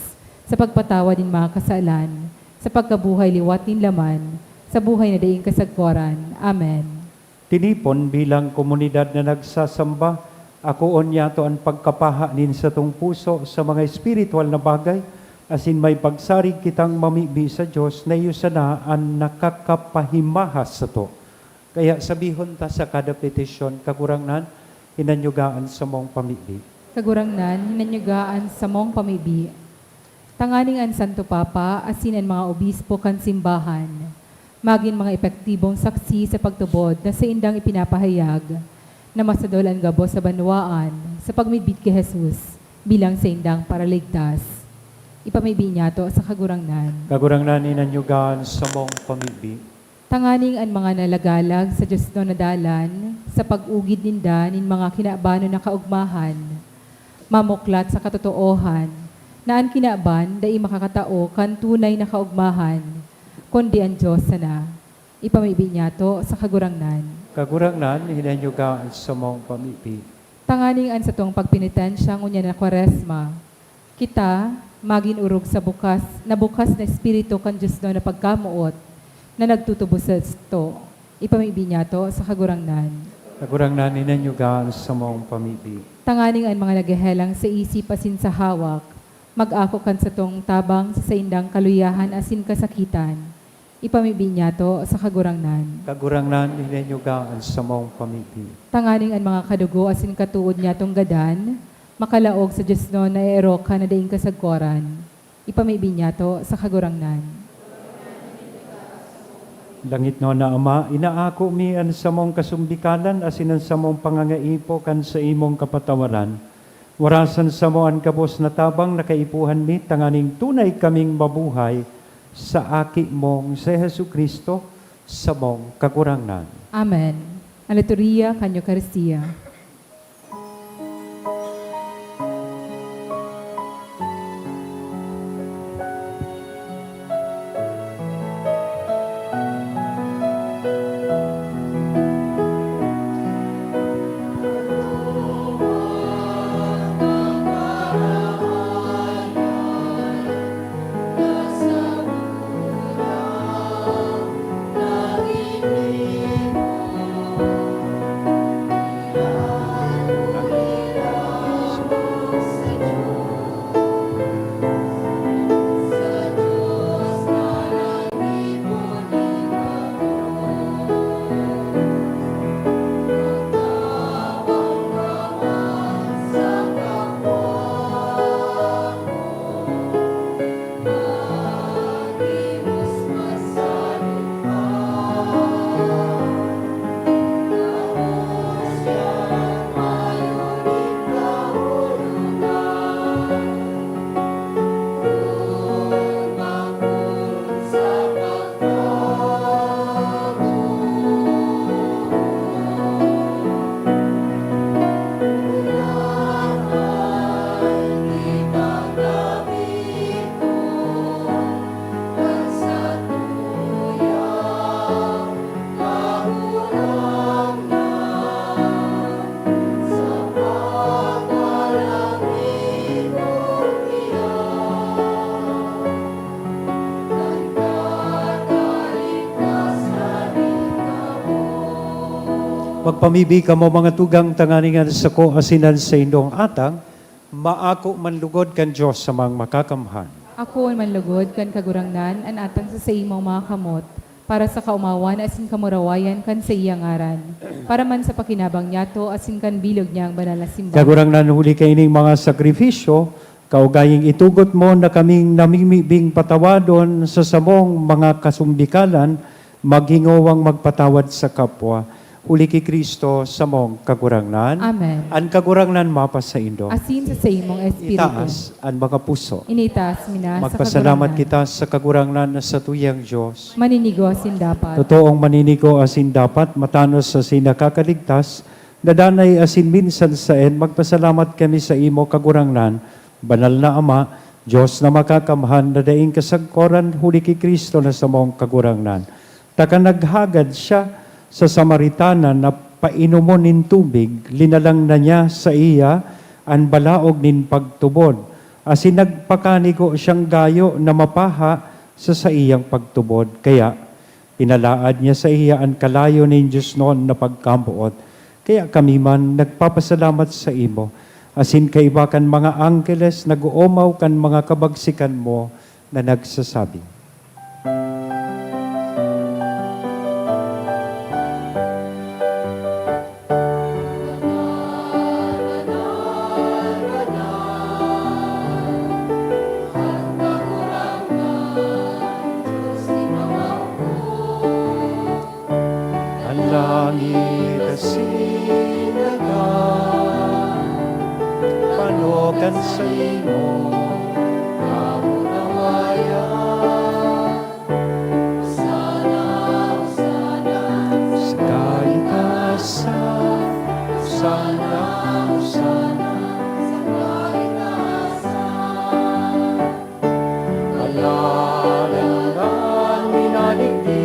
Speaker 1: sa pagpatawa din mga kasalan, sa pagkabuhay liwat nin laman, sa buhay na daing kasagkoran. Amen.
Speaker 3: Tinipon bilang komunidad na nagsasamba, ako onyato ang pagkapaha nin sa tong puso sa mga espiritual na bagay, asin may pagsarig kitang mamibi sa Diyos na iyo sana ang nakakapahimahas sa to. Kaya sabihon ta sa kada petisyon, kagurangnan, hinanyugaan sa mong pamibi.
Speaker 1: Kagurangnan, hinanyugaan sa mong pamibi. Tanganing an Santo Papa, asin ang mga obispo kan simbahan, maging mga epektibong saksi sa pagtubod na sa indang ipinapahayag, na masadol ang gabo sa banwaan sa pagmibit kay Jesus bilang sa indang paraligtas. Ipamibi niya to sa kagurangnan.
Speaker 3: Kagurangnan, hinanyugaan sa mong pamibi.
Speaker 1: Tanganing ang mga nalagalag sa Diyos no nadalan, sa pag-ugid ninda nin mga kinabano na kaugmahan, mamuklat sa katotoohan, na ang kinaban dai makakatao kan tunay na kaugmahan, kundi ang Diyos sana. Ipamibi niya to sa kagurangnan.
Speaker 3: Kagurangnan, hinanyugaan sa mong pamibi.
Speaker 1: Tanganing an sa tong pagpinitensya ngunya na Kwaresma, kita magin urog sa bukas na espiritu kan Diyos no na pagkamuot, na nagtutubo sa sto. Ipamibi niya to sa kagurangnan.
Speaker 3: Kagurangnan, hinanyugaan sa mong pamibi.
Speaker 1: Tanganing ang mga nagahelang sa isip asin sa hawak, mag-ako kan sa tong tabang sa indang kaluyahan asin kasakitan. Ipamibi niya to sa kagurangnan.
Speaker 3: Kagurangnan, hinanyugaan sa mong pamibi.
Speaker 1: Tanganing ang mga kadugo asin katuod niya tong gadan, makalaog sa Diyos no na eroka na daing kasagkoran. Ipamibi niya to sa kagurangnan.
Speaker 3: Langit no na Ama, inaako mi an sa mong kasumbikalan asinan sa mong pangangaipo kan sa imong kapatawaran. Warasan sa mo an kabos na tabang nakaipuhan mi, tanganing tunay kaming mabuhay sa aki mong si Hesu Kristo sa mong kakurangnan.
Speaker 1: Amen. Aleluya, kanyo Eucharistia.
Speaker 3: Magpamibi ka mo mga tugang tanganingan sa ko asinan sa indong atang, maako manlugod kan Diyos sa mga makakamhan.
Speaker 1: Ako ang manlugod kan kagurangnan an atang sa imong mga kamot para sa kaumawan asin kamurawayan kan sa iyang ngaran. Para man sa pakinabang niyato asin kan bilog niyang banal na simbahan.
Speaker 3: Kagurang nanhuli kaining mga sakripisyo, kaugaying itugot mo na kaming namimibing patawadon sa samong mga kasumbikalan, maghingowang magpatawad sa kapwa. Huli kay Kristo sa mong kagurangnan.
Speaker 1: Amen.
Speaker 3: An kagurangnan mapa sa indo.
Speaker 1: Asin sa imong espiritu.
Speaker 3: Itaas an mga puso.
Speaker 1: Initas mina sa
Speaker 3: Magpasalamat
Speaker 1: kagurangnan.
Speaker 3: kita sa kagurangnan na sa tuyang Diyos.
Speaker 1: Maninigo asin dapat.
Speaker 3: Totoong maninigo asin dapat, matanos asin nakakaligtas, nadanay asin minsan sa magpasalamat kami sa imo kagurangnan, banal na Ama, Diyos na makakamhan, na daing kasagkoran, huli kay Kristo na sa mong kagurangnan. Taka naghagad siya sa Samaritana na painomon nin tubig, linalang na niya sa iya ang balaog nin pagtubod. Asin nagpakanigo siyang gayo na mapaha sa iyang pagtubod. Kaya pinalaad niya sa iya ang kalayo nin Diyos noon na pagkambuot. Kaya kami man nagpapasalamat sa imo. Asin kaibakan mga angkeles, nag-uumaw kan mga kabagsikan mo na nagsasabi. Ang langit asin dagat, panokan sa imo, kamunawayan. Sa kaligtasan, sana, alalangan minaligdi,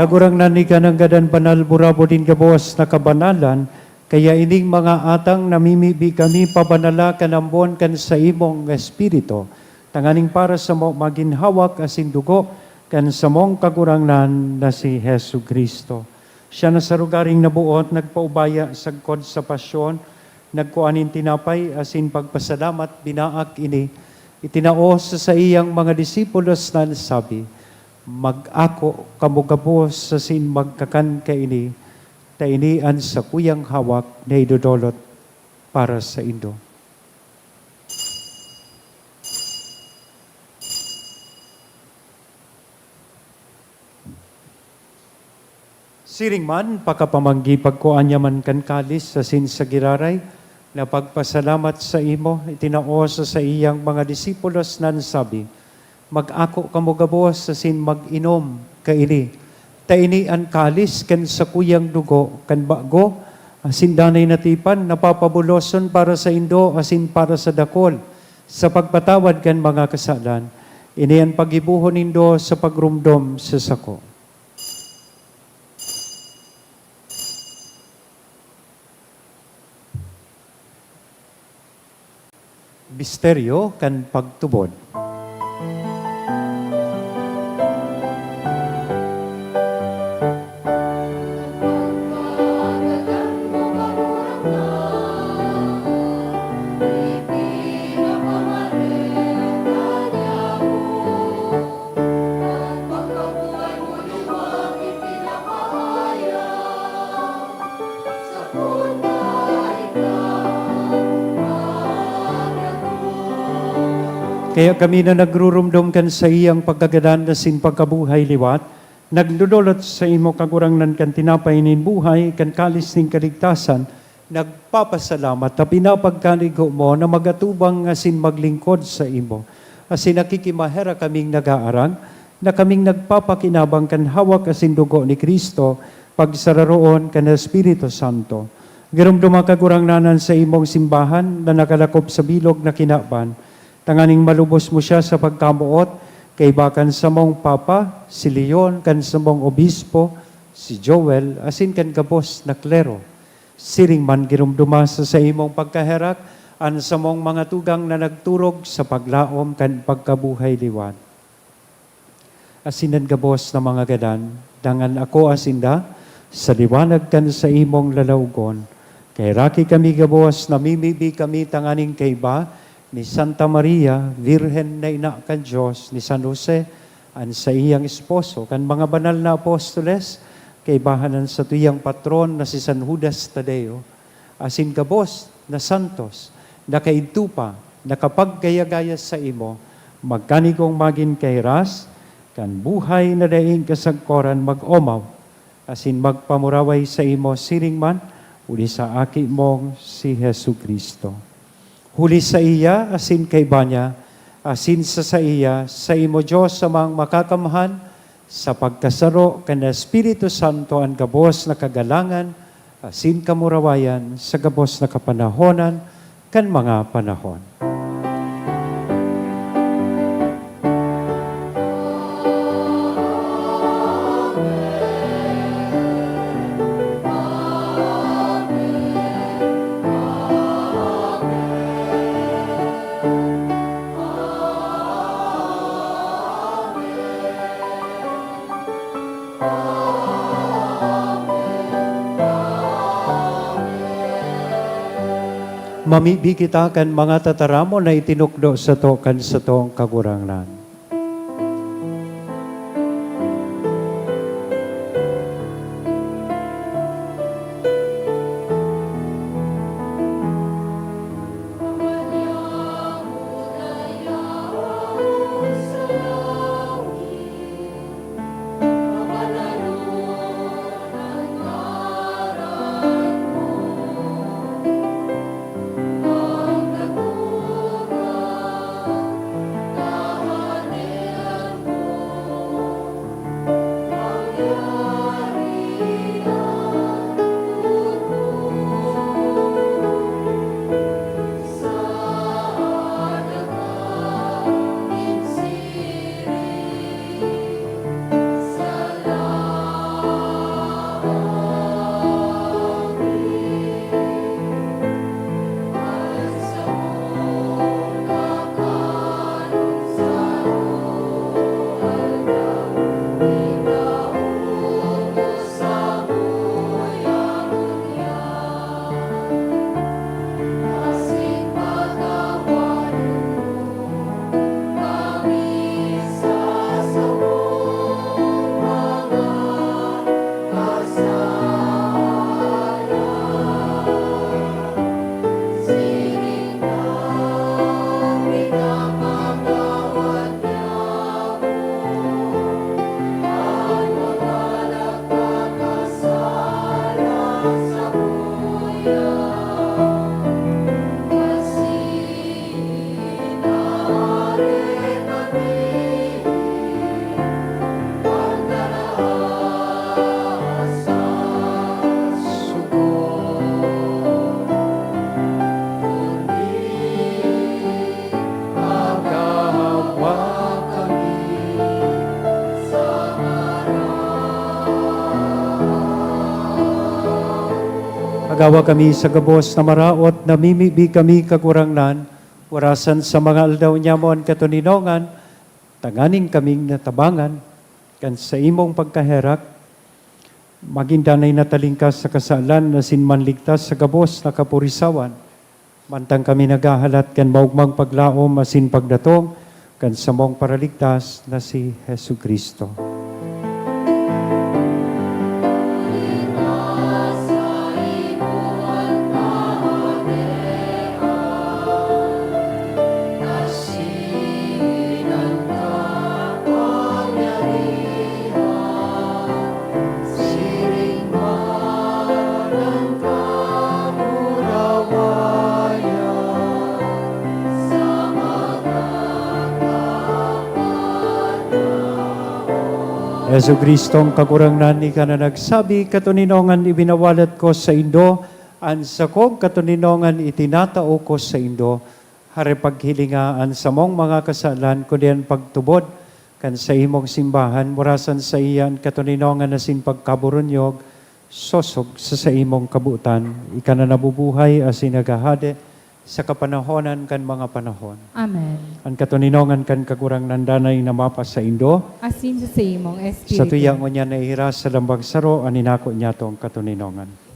Speaker 3: kagurang ni ka ng gadan banal burabo din gabawas na kabanalan, kaya ining mga atang namimibi kami pabanala kanambon kan sa imong espiritu, tanganing para sa mo maginhawak asin dugo kan sa mong kagurangnan na si Hesu Kristo. Siya na sa lugaring nabuot, nagpaubaya sagkod sa pasyon, nagkuanin tinapay asin pagpasalamat binaak ini, itinaos sa iyang mga disipulos na sabi, mag-ako kamugabos sa sin magkakan kaini, tainian sa kuyang hawak na idodolot para sa indo. Siring man, pakapamanggi pagkuanya man kan kalis sa sin sa giraray, na pagpasalamat sa imo, itinaos sa iyang mga disipulos nan sabi, mag-ako kamugabos sa sin mag-inom kaini. Taini an kalis kan sa kuyang dugo kan bago asin danay natipan napapabuloson para sa indo asin para sa dakol sa pagpatawad kan mga kasalan. Ini ang pagibuhon nindo sa pagrumdom sa sako. Misteryo kan pagtubod. Kaya kami na nagrurumdum kan sa iyang pagkagadan na sin pagkabuhay liwat, nagdudulot sa imo kagurangnan kan tinapay nin buhay, kan kalis nin kaligtasan, nagpapasalamat na pinapagkanigo mo na magatubang asin maglingkod sa imo. Asin nakikimahera kaming nag-aarang, na kaming nagpapakinabang kan hawak asin dugo ni Kristo, pagsararoon kan Espiritu Santo. Girumduma kagurangnanan sa imong simbahan na nakalakop sa bilog na kinaban. Tanganing malubos mo siya sa pagkamuot, kay bakan sa mong Papa, si Leon, kan sa mong Obispo, si Joel, asin kan kabos na klero. Siring man girumduma sa imong pagkaherak, an sa mong mga tugang na nagturog sa paglaom kan pagkabuhay liwan. Asinan kabos na mga gadan, dangan ako asinda, sa liwanag kan sa imong lalaugon. Kay raki kami gabos, namimibi kami tanganing kay ba, ni Santa Maria, Virhen na ina kan Diyos, ni San Jose, an sa iyang esposo, kan mga banal na apostoles, kay bahanan sa tuyang patron na si San Judas Tadeo, asin kabos na santos, na kaidtupa, na kapag gaya-gaya sa imo, magkanikong magin kay ras, kan buhay na daing kasagkoran mag-omaw, asin magpamuraway sa imo siring man, uli sa aki mong si Hesu Kristo. Huli sa iya, asin kay banya, asin sa iya, sa imo Diyos sa mga makakamhan, sa pagkasaro kan Espiritu Santo ang gabos na kagalangan, asin kamurawayan, sa gabos na kapanahonan, kan mga panahon. Mamibi kita kan mga tataramo na itinukdo sa to kan sa tong kagurangnan. Agawa kami sa gabos na maraot, namimibi kami kakurangnan, warasan sa mga aldaw nyamon katuninongan, tanganing kaming natabangan, kan sa imong pagkaherak, magindanay natalingkas sa kasalan na sinmanligtas sa gabos na kapurisawan, mantang kami nagahalat kan maugmang paglaom asin pagdatong, kan sa mong paraligtas na si Hesu Kristo. Yesu Kristong kakurangnan ni ka na nagsabi, katuninongan ibinawalat ko sa Indo, An sa kong katuninongan itinatao ko sa Indo, hari paghilingaan sa mong mga kasalan ko diyan pagtubod, kan sa imong simbahan, murasan sa iyan katuninongan na sin pagkaburunyog, sosog sa imong kabutan, ika na nabubuhay as inagahade, sa kapanahonan kan mga panahon.
Speaker 1: Amen.
Speaker 3: Ang katuninongan kan kagurang nandanay na mapa sa Indo,
Speaker 1: Asin sa imong espiritu.
Speaker 3: sa tuyang mo niya naihira sa lambang saro, aninako niya tong katuninongan.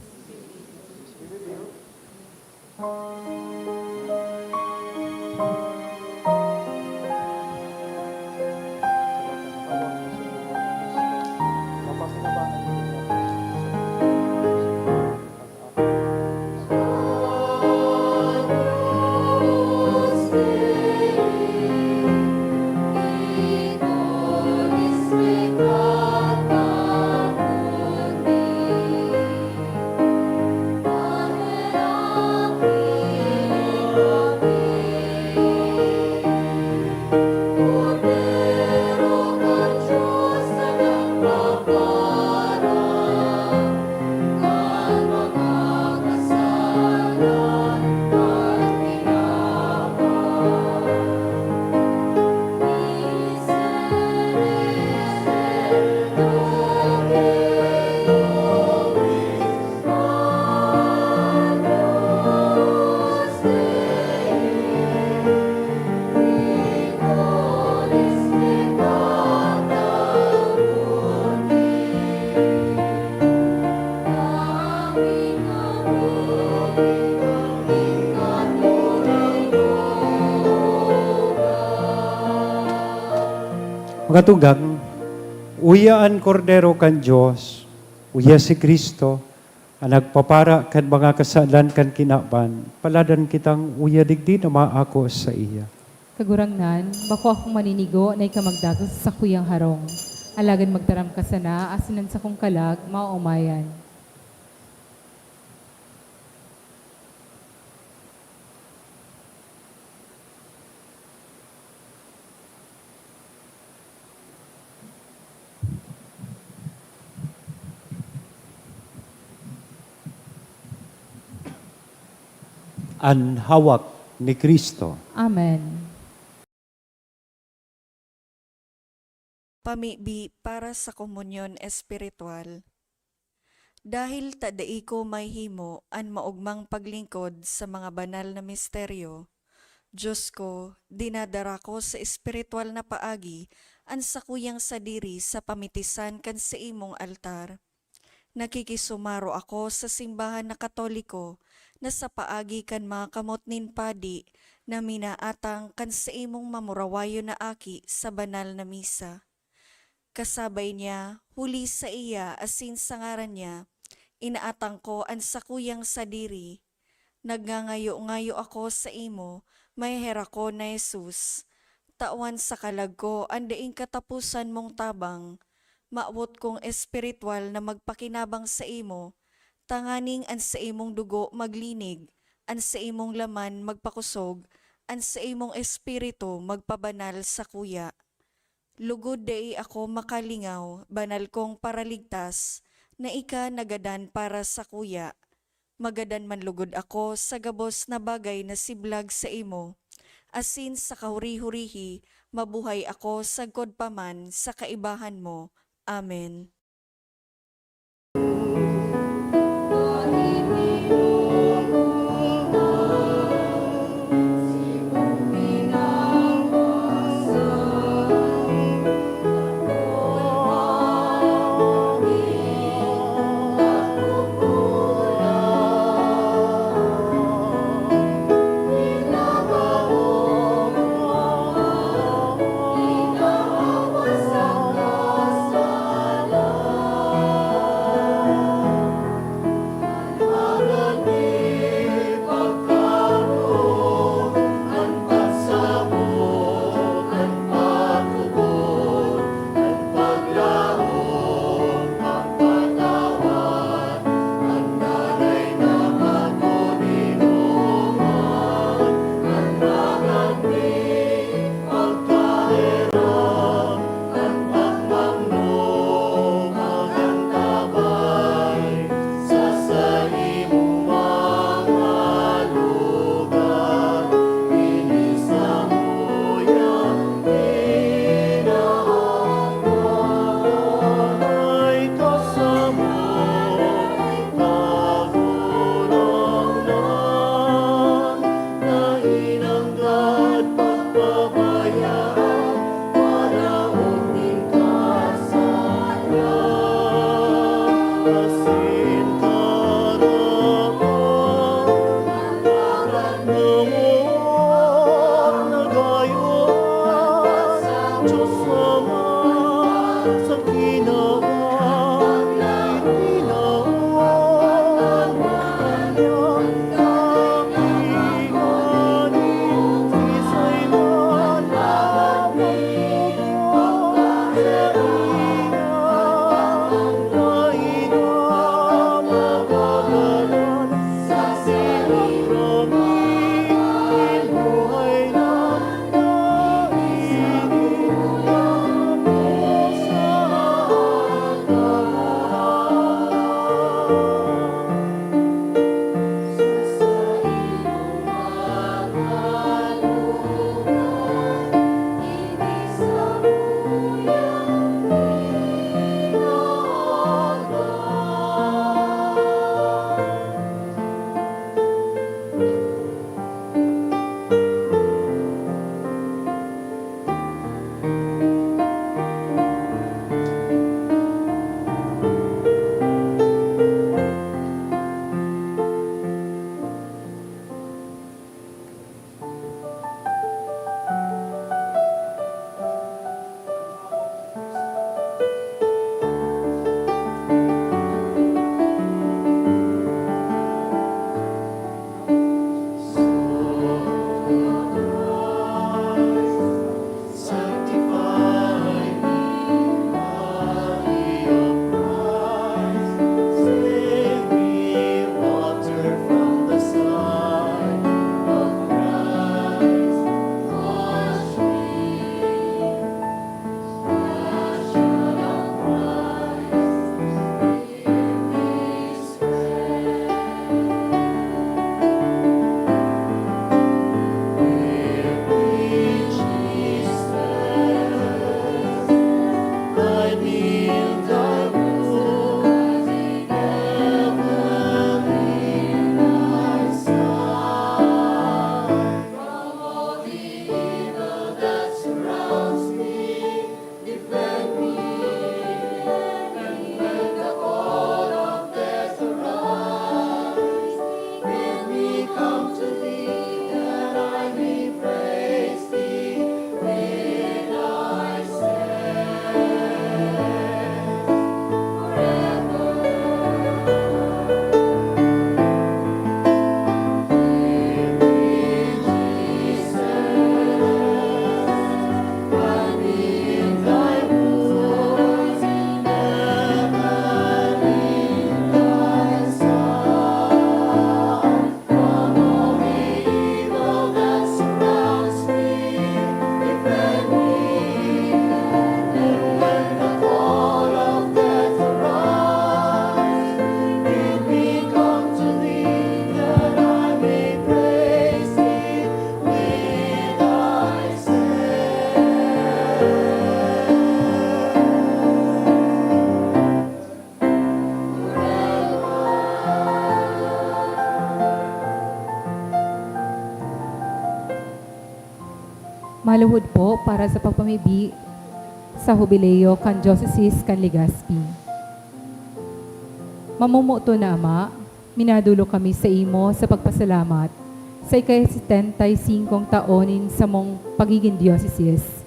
Speaker 3: Mga tugang, uyaan kordero kan Diyos, uya si Kristo, ang nagpapara kan mga kasalan kan kinaban, paladan kitang uya digdi na maako sa iya.
Speaker 1: Kagurangnan, bako akong maninigo na ikamagdagos sa kuyang harong. Alagan magtaram ka sana, asinan sa kong kalag, maumayan.
Speaker 3: Ang hawak ni Kristo.
Speaker 1: Amen.
Speaker 6: Pamibi para sa komunyon espiritual. Dahil tadai ko may himo an maugmang paglingkod sa mga banal na misteryo, Diyos ko, dinadara ko sa espiritual na paagi an sakuyang sadiri sa pamitisan kan sa imong altar. Nakikisumaro ako sa simbahan na Katoliko na sa paagi kan mga kamot nin padi na minaatang kan sa imong mamurawayo na aki sa banal na misa. Kasabay niya, huli sa iya asin sa ngaran niya, inaatang ko ang sakuyang sadiri. Nagngangayo-ngayo ako sa imo, may hera ko na Jesus. Tawan sa kalag ko, andaing katapusan mong tabang. Maawot kong espiritual na magpakinabang sa imo, tanganing an sa imong dugo maglinig, an sa imong laman magpakusog, an sa imong espiritu magpabanal sa kuya. Lugod dai ako makalingaw, banal kong paraligtas, na ika nagadan para sa kuya. Magadan man lugod ako sa gabos na bagay na siblag sa imo. Asin sa kahuri-hurihi, mabuhay ako sa godpaman sa kaibahan mo. Amen.
Speaker 7: asin karaman, namuot na gayon, Diyos Ama, sa ginawan, ininawan, kanyang kapihanin, isa'y man namuot sa iyang kainam, magagalan sa sinuraming buhay na
Speaker 1: Maluhod po para sa pagpamibi sa Jubileo kan Diocese kan Legazpi. Mamumuto na Ama, minadulo kami sa imo sa pagpasalamat sa ika-75 taonin sa mong pagiging diocese.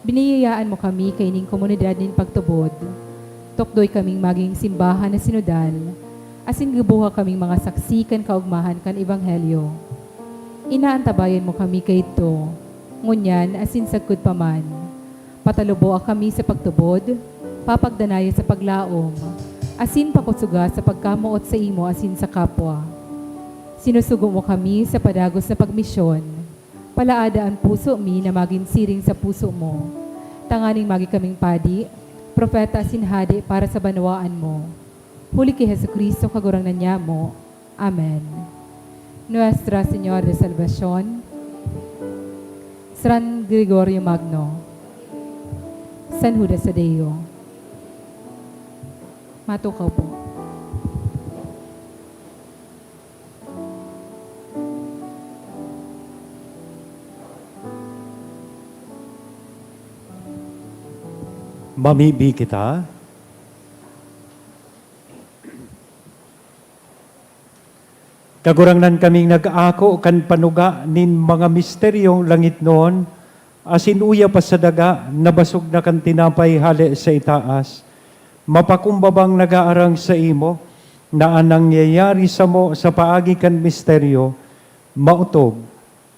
Speaker 1: Biniyayaan mo kami kay ning komunidad nin pagtubod. Tukdoy kaming maging simbahan na sinodal, asin gibuha kaming mga saksi kan kaugmahan kan ebanghelyo. Inaantabayan mo kami kay ito, ngunyan asin sagkod paman. Patalubo kami sa pagtubod, papagdanaya sa paglaom, asin pakutsuga sa pagkamuot sa imo asin sa kapwa. Sinusugo mo kami sa padagos na pagmisyon, palaada ang puso mi na maging siring sa puso mo. Tanganing magi kaming padi, propeta asin hadi para sa banwaan mo. Huli kay Jesucristo kagurang na niya mo. Amen. Nuestra Señora de Salvación, San Gregorio Magno, San Judas Tadeo. Matukaw po.
Speaker 3: Mamibi kita. Kagurangnan kaming nag-ako kan panuga nin mga misteryong langit noon, asin uya pa sa daga, nabasog na kan tinapay hali sa itaas. Mapakumbabang nagaarang sa imo, na anang nangyayari sa mo sa paagi kan misteryo, mautob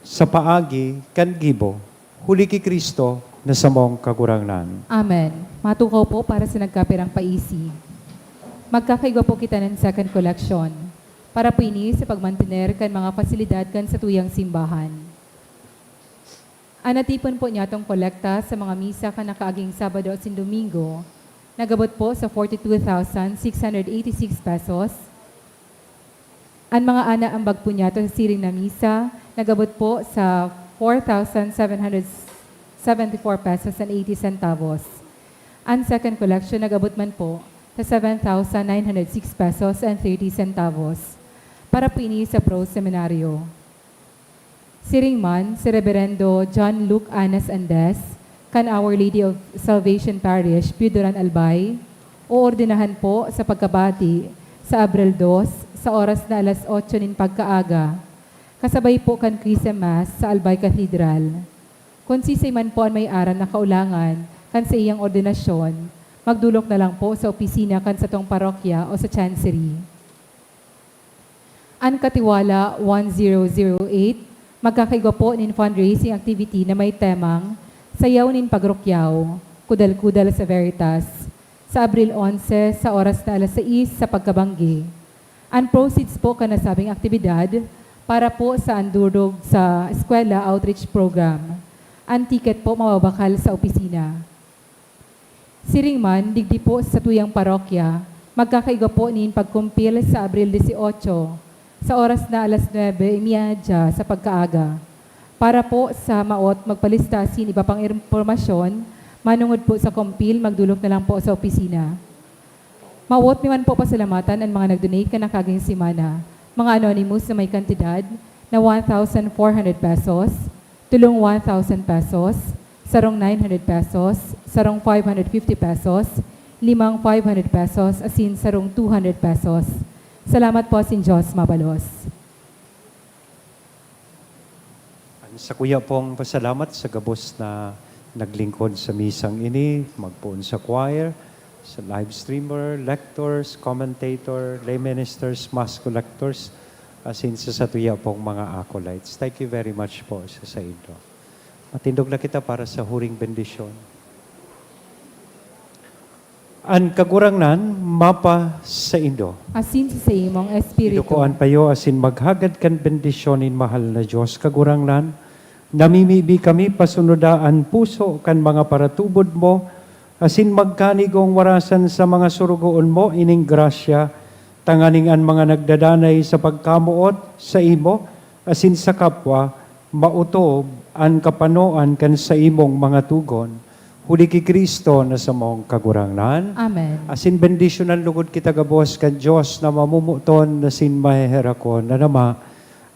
Speaker 3: sa paagi kan gibo. Huli ki Kristo na sa mong kagurangnan.
Speaker 1: Amen. Matukaw po para sa nagkapirang paisi. Magkakaigwa po kita ng second collection para po ini sa pagmantiner kan mga pasilidad kan sa tuyang simbahan. Anatipon po niya itong kolekta sa mga misa kan nakaaging Sabado at Domingo. Nagabot po sa 42,686 pesos. Ang mga ambag po niya ito sa siring na misa, nagabot po sa 4,774 pesos and 80 centavos. Ang second collection, nagabot man po sa 7,906 pesos and 30 centavos. Para po ini sa Pro Seminario. Siring man, si Reverendo John Luke Anas Andes, kan Our Lady of Salvation Parish, Piudoran Albay, oordinahan po sa pagkabati sa Abril 2 sa oras na alas 8 nin pagkaaga. Kasabay po kan Chrism Mass sa Albay Cathedral. Kung sisay man po ang may aral na kaulangan kan sa iyang ordinasyon, magdulok na lang po sa opisina kan sa tong parokya o sa chancery. Ang Katiwala 1008, magkakaigwa po nin fundraising activity na may temang Sayaw nin Pagrokyaw, Kudal-Kudal sa Veritas, sa Abril 11 sa oras na alas 6 sa pagkabanggi. Ang proceeds po ka nasabing aktibidad para po sa andurog sa Eskwela Outreach Program. Ang ticket po mababakal sa opisina. Siring man, digdi po sa tuyang parokya, magkakaiga po nin pagkumpil sa Abril 18 sa oras na alas 9:30 sa pagkaaga. Para po sa maot, magpalista sin iba pang impormasyon, manungod po sa kumpil, magdulok na lang po sa opisina. Maot naman po pasalamatan ang mga nag-donate ka na kaging simana. Mga anonymous na may kantidad na 1,400 pesos, tulong 1,000 pesos, sarong 900 pesos, sarong 550 pesos, limang 500 pesos, asin sarong 200 pesos. Salamat po sin Diyos mabalos.
Speaker 3: Sa kuya pong pasalamat sa gabos na naglingkod sa misang ini, magpuon sa choir, sa live streamer, lectors, commentator, lay ministers, mass collectors, asin sa tuya pong mga acolytes. Thank you very much po sa inyo. Matindog na kita para sa huring bendisyon. An kagurangnan, mapa sa indo.
Speaker 1: Asin sa imong espiritu.
Speaker 3: Idukoan payo asin maghagad kan bendisyonin mahal na Diyos kagurangnan. Namimibi kami pasunodaan puso kan mga paratubod mo, asin magkanigong warasan sa mga surugoon mo ining grasya, tanganing an mga nagdadanay sa pagkamuot sa imo, asin sa kapwa, mautob an kapanoan kan sa imong mga tugon. Huli ki Kristo na sa mong kagurangnan.
Speaker 1: Amen.
Speaker 3: Asin bendisyonan lugod kita gabos kan Diyos na mamumuton na sin maheherakon na nama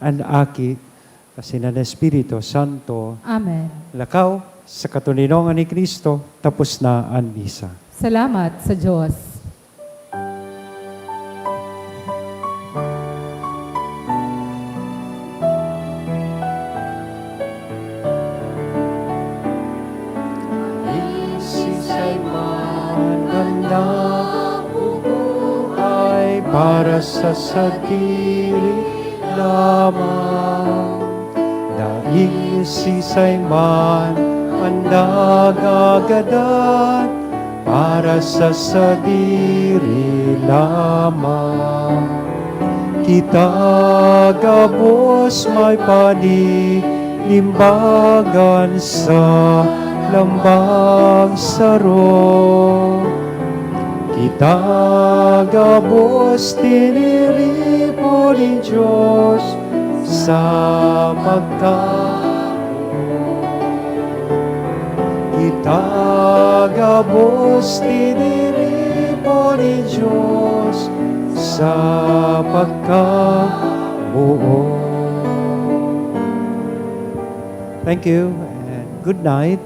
Speaker 3: an aki asin ang Espiritu Santo.
Speaker 1: Amen.
Speaker 3: Lakaw sa katuninongan ni Kristo, tapos na ang misa.
Speaker 1: Salamat sa Diyos.
Speaker 3: Isisay man ganda buhay para sa sadiri lamang. Isisay man ang nagagadat para sa sadiri lamang. Kita gabos may panimbagan sa lambang saro. Kita gabos tiniripo ni Diyos sa kita gabos tiniripo ni Diyos sa pagkabuo. Thank you and good night.